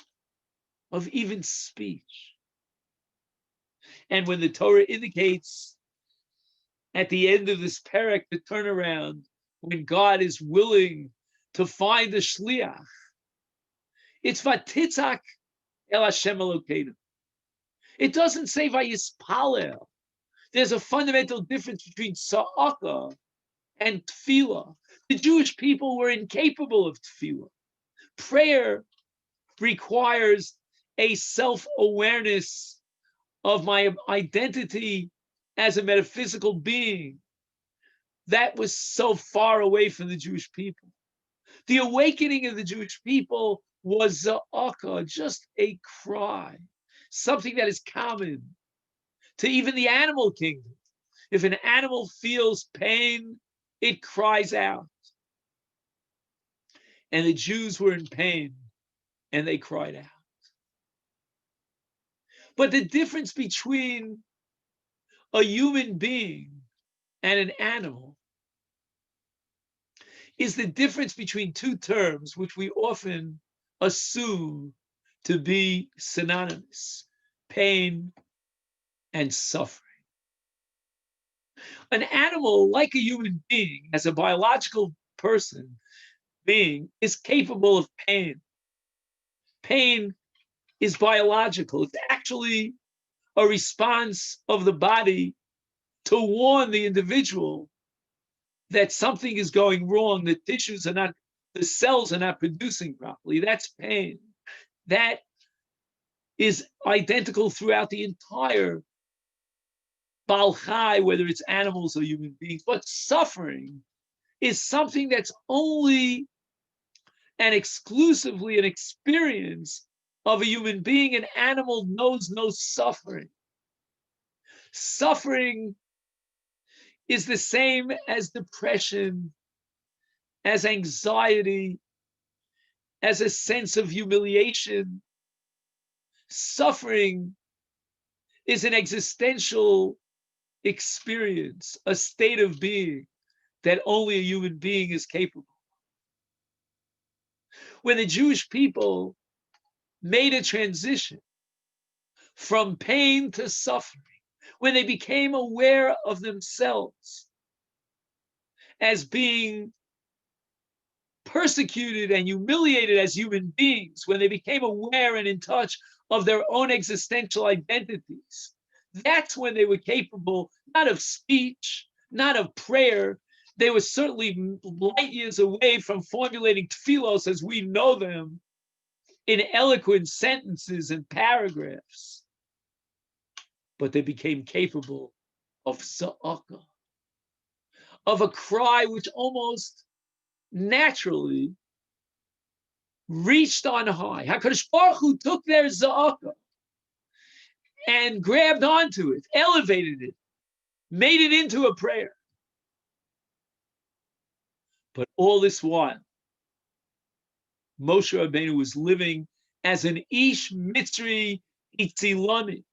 S1: of even speech. And when the Torah indicates at the end of this parak the turnaround, when God is willing to find the shliach, it's vatitzak el Hashem Elokeinu. It doesn't say vayispalel. There's a fundamental difference between sa'aka and tefillah. The Jewish people were incapable of tefillah. Prayer requires a self-awareness of my identity as a metaphysical being. That was so far away from the Jewish people. The awakening of the Jewish people was za'aka, just a cry, something that is common to even the animal kingdom. If an animal feels pain, it cries out. And the Jews were in pain, and they cried out. But the difference between a human being and an animal is the difference between two terms which we often assume to be synonymous: pain and suffering. An animal, like a human being, as a biological being, is capable of pain. Pain is biological. It's actually a response of the body to warn the individual that something is going wrong, the cells are not producing properly. That's pain. That is identical throughout the entire Baal Chai, whether it's animals or human beings. But suffering is something that's only and exclusively an experience of a human being. An animal knows no suffering. Suffering is the same as depression, as anxiety, as a sense of humiliation. Suffering is an existential experience, a state of being that only a human being is capable. When the Jewish people made a transition from pain to suffering, when they became aware of themselves as being persecuted and humiliated as human beings, when they became aware and in touch of their own existential identities, that's when they were capable, not of speech, not of prayer. They were certainly light years away from formulating tefillos as we know them in eloquent sentences and paragraphs. But they became capable of sa'aka, of a cry which almost naturally reached on high. HaKadosh Baruch Hu took their za'aka and grabbed onto it, elevated it, made it into a prayer. But all this while, Moshe Rabbeinu was living as an Ish Mitzri Itzilani.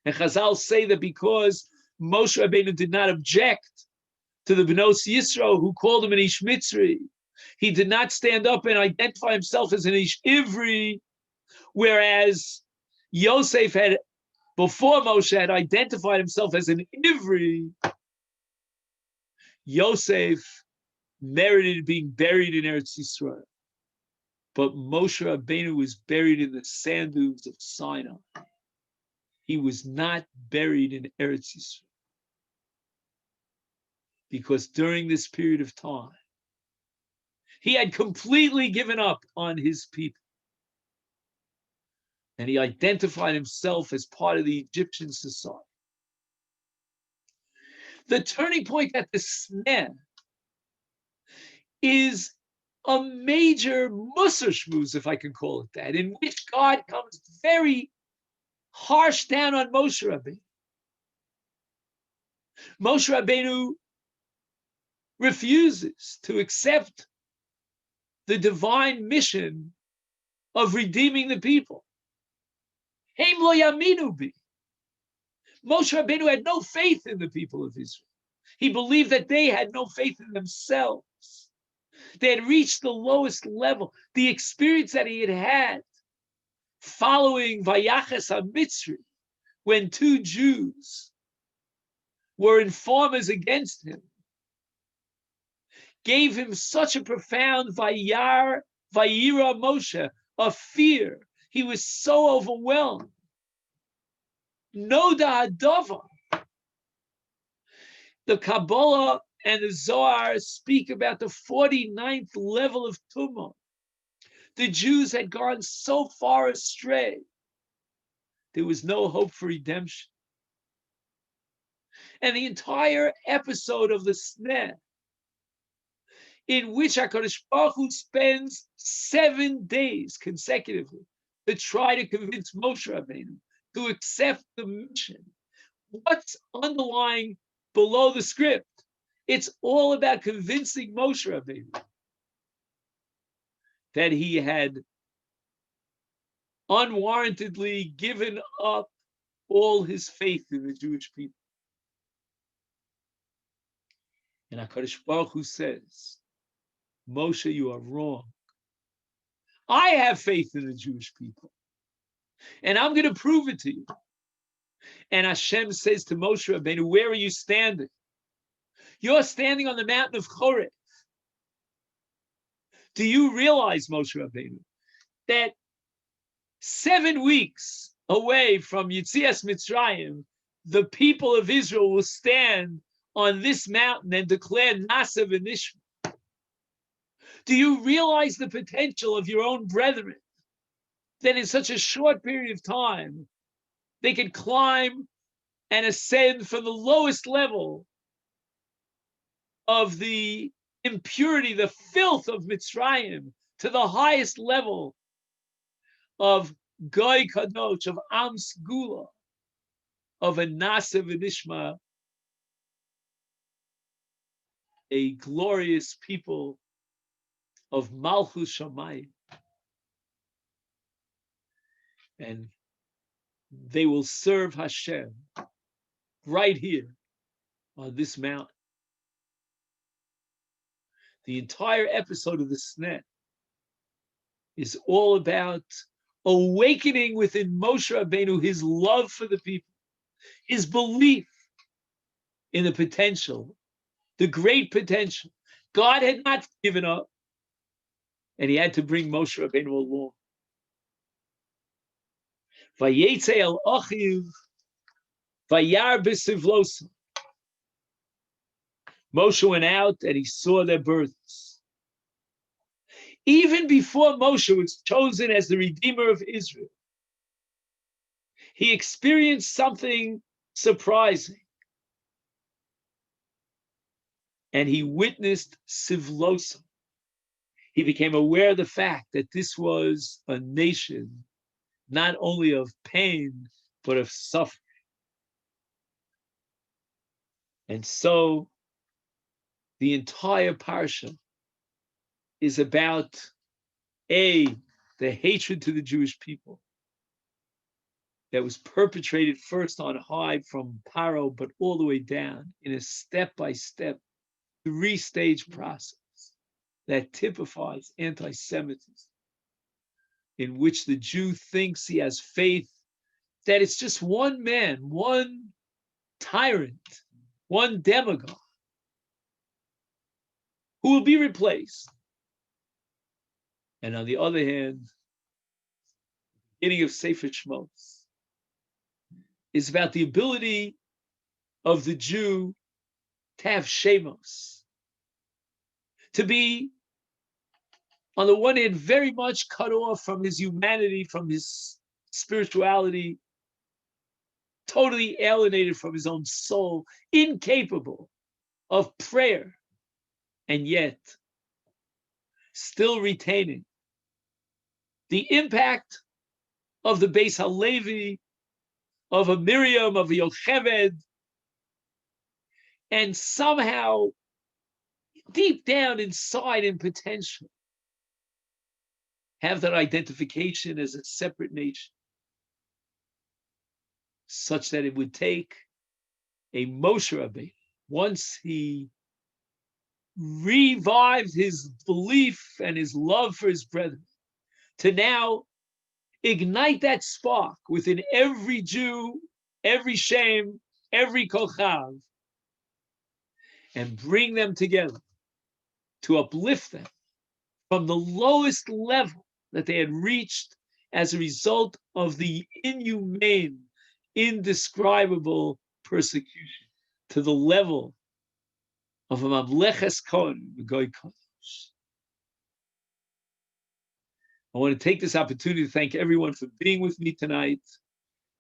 S1: And Chazal say that because Moshe Rabbeinu did not object to the Bnos Yisro who called him an Ish Mitzri, he did not stand up and identify himself as an Ish Ivri, whereas Yosef had, before Moshe, had identified himself as an Ivri. Yosef merited being buried in Eretz Yisrael, but Moshe Rabbeinu was buried in the sand dunes of Sinai. He was not buried in Eretz Yisrael, because during this period of time, he had completely given up on his people. and he identified himself as part of the Egyptian society. The turning point at the sneh is a major Musar Shmuz, if I can call it that, in which God comes very harsh down on Moshe Rabbeinu. Moshe Rabbeinu refuses to accept the divine mission of redeeming the people. Heim lo yaminu bi. Moshe Rabbeinu had no faith in the people of Israel. He believed that they had no faith in themselves. They had reached the lowest level. The experience that he had had following Vayaches HaMitzri, when two Jews were informers against him, gave him such a profound Vayira Moshe, of fear. He was so overwhelmed. Noda Hadava. The Kabbalah and the Zohar speak about the 49th level of Tumah. The Jews had gone so far astray, there was no hope for redemption. And the entire episode of the Sneh, in which HaKadosh Baruch Hu spends 7 days consecutively to try to convince Moshe Rabbeinu to accept the mission. What's underlying below the script? It's all about convincing Moshe Rabbeinu that he had unwarrantedly given up all his faith in the Jewish people. And HaKadosh Baruch Hu says, Moshe, you are wrong. I have faith in the Jewish people, and I'm going to prove it to you. And Hashem says to Moshe Rabbeinu, where are you standing? You're standing on the mountain of Horeb. Do you realize, Moshe Rabbeinu, that 7 weeks away from Yetzias Mitzrayim, the people of Israel will stand on this mountain and declare Nasa v'Nishma? Do you realize the potential of your own brethren, that in such a short period of time, they can climb and ascend from the lowest level of the impurity, the filth of Mitzrayim, to the highest level of Goy Kadosh, of Am Sgula, of a Nasa v'Nishma, a glorious people of Malchus Shamayim. And they will serve Hashem right here on this mountain. The entire episode of the Sneh is all about awakening within Moshe Rabbeinu his love for the people, his belief in the potential, the great potential. God had not given up, and he had to bring Moshe Rabbeinu along. Vayetze el achiv, vayar b'sivlosa. Moshe went out and he saw their births. Even before Moshe was chosen as the Redeemer of Israel, he experienced something surprising. And he witnessed Sivlosa. He became aware of the fact that this was a nation not only of pain, but of suffering. And so the entire Parsha is about the hatred to the Jewish people that was perpetrated first on high from Paro, but all the way down in a step-by-step, 3-stage process that typifies anti-Semitism, in which the Jew thinks he has faith that it's just one man, one tyrant, one demagogue who will be replaced. And on the other hand, the beginning of Sefer Shmos is about the ability of the Jew to have Shemos, to be, on the one hand, very much cut off from his humanity, from his spirituality, totally alienated from his own soul, incapable of prayer, and yet still retaining the impact of the Beis Halevi, of a Miriam, of a Yocheved, and somehow deep down inside in potential have that identification as a separate nation, such that it would take a Moshe Rabbeinu, once he revived his belief and his love for his brethren, to now ignite that spark within every Jew, every Shem, every Kochav, and bring them together to uplift them from the lowest level that they had reached as a result of the inhumane, indescribable persecution, to the level of a Mamleches Kohen, Goy Kodesh. I want to take this opportunity to thank everyone for being with me tonight.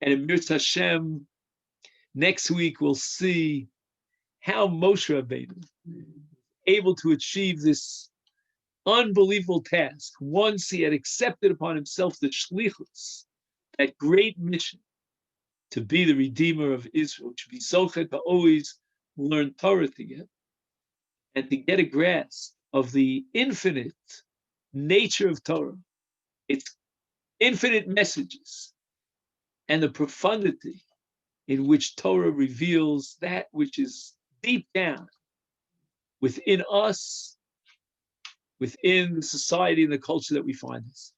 S1: And in Mirz Hashem, next week we'll see how Moshe Rabbeinu able to achieve this unbelievable task once he had accepted upon himself the shlichus, that great mission to be the Redeemer of Israel, to be zochet to always learn Torah together, and to get a grasp of the infinite nature of Torah, its infinite messages, and the profundity in which Torah reveals that which is deep down within us, within the society and the culture that we find us.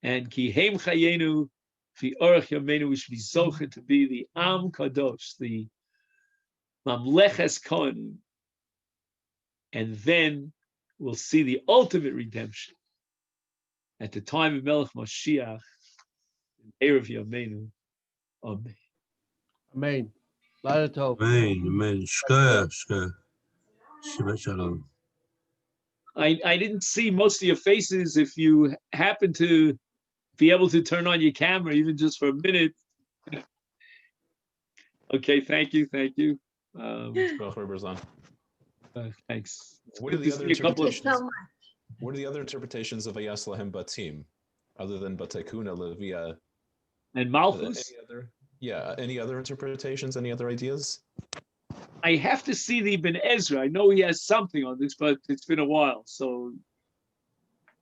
S1: And ki heim chayenu fi orach yameinu, we should be zochet to be the Am Kadosh, the Mamleches Kohen, and then we'll see the ultimate redemption at the time of Melech Mashiach, in Erev Yameinu. Amen.
S2: Amen. Later tov.
S3: Amen. Amen. Shkoyach. Shkoyach. Shabbat shalom.
S1: I didn't see most of your faces. If you happen to be able to turn on your camera, even just for a minute. Okay, thank you. Thanks.
S4: What are the other interpretations? What are the other interpretations of Vayas Lahem Batim, other than Batekuna Levia
S1: and Malchus?
S4: Any other interpretations? Any other ideas?
S1: I have to see the Ibn Ezra. I know he has something on this, but it's been a while. So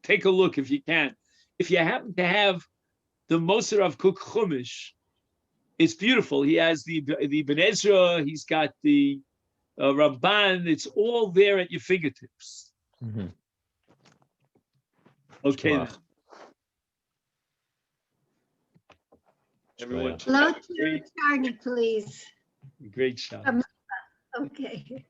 S1: take a look if you can. If you happen to have the Moser of Kuk Chumash, it's beautiful. He has the Ibn Ezra, he's got the Ramban. It's all there at your fingertips.
S4: Mm-hmm.
S1: Okay.
S4: Wow.
S1: Everyone.
S5: Hello to Charlie, please.
S1: Great shot.
S5: Okay.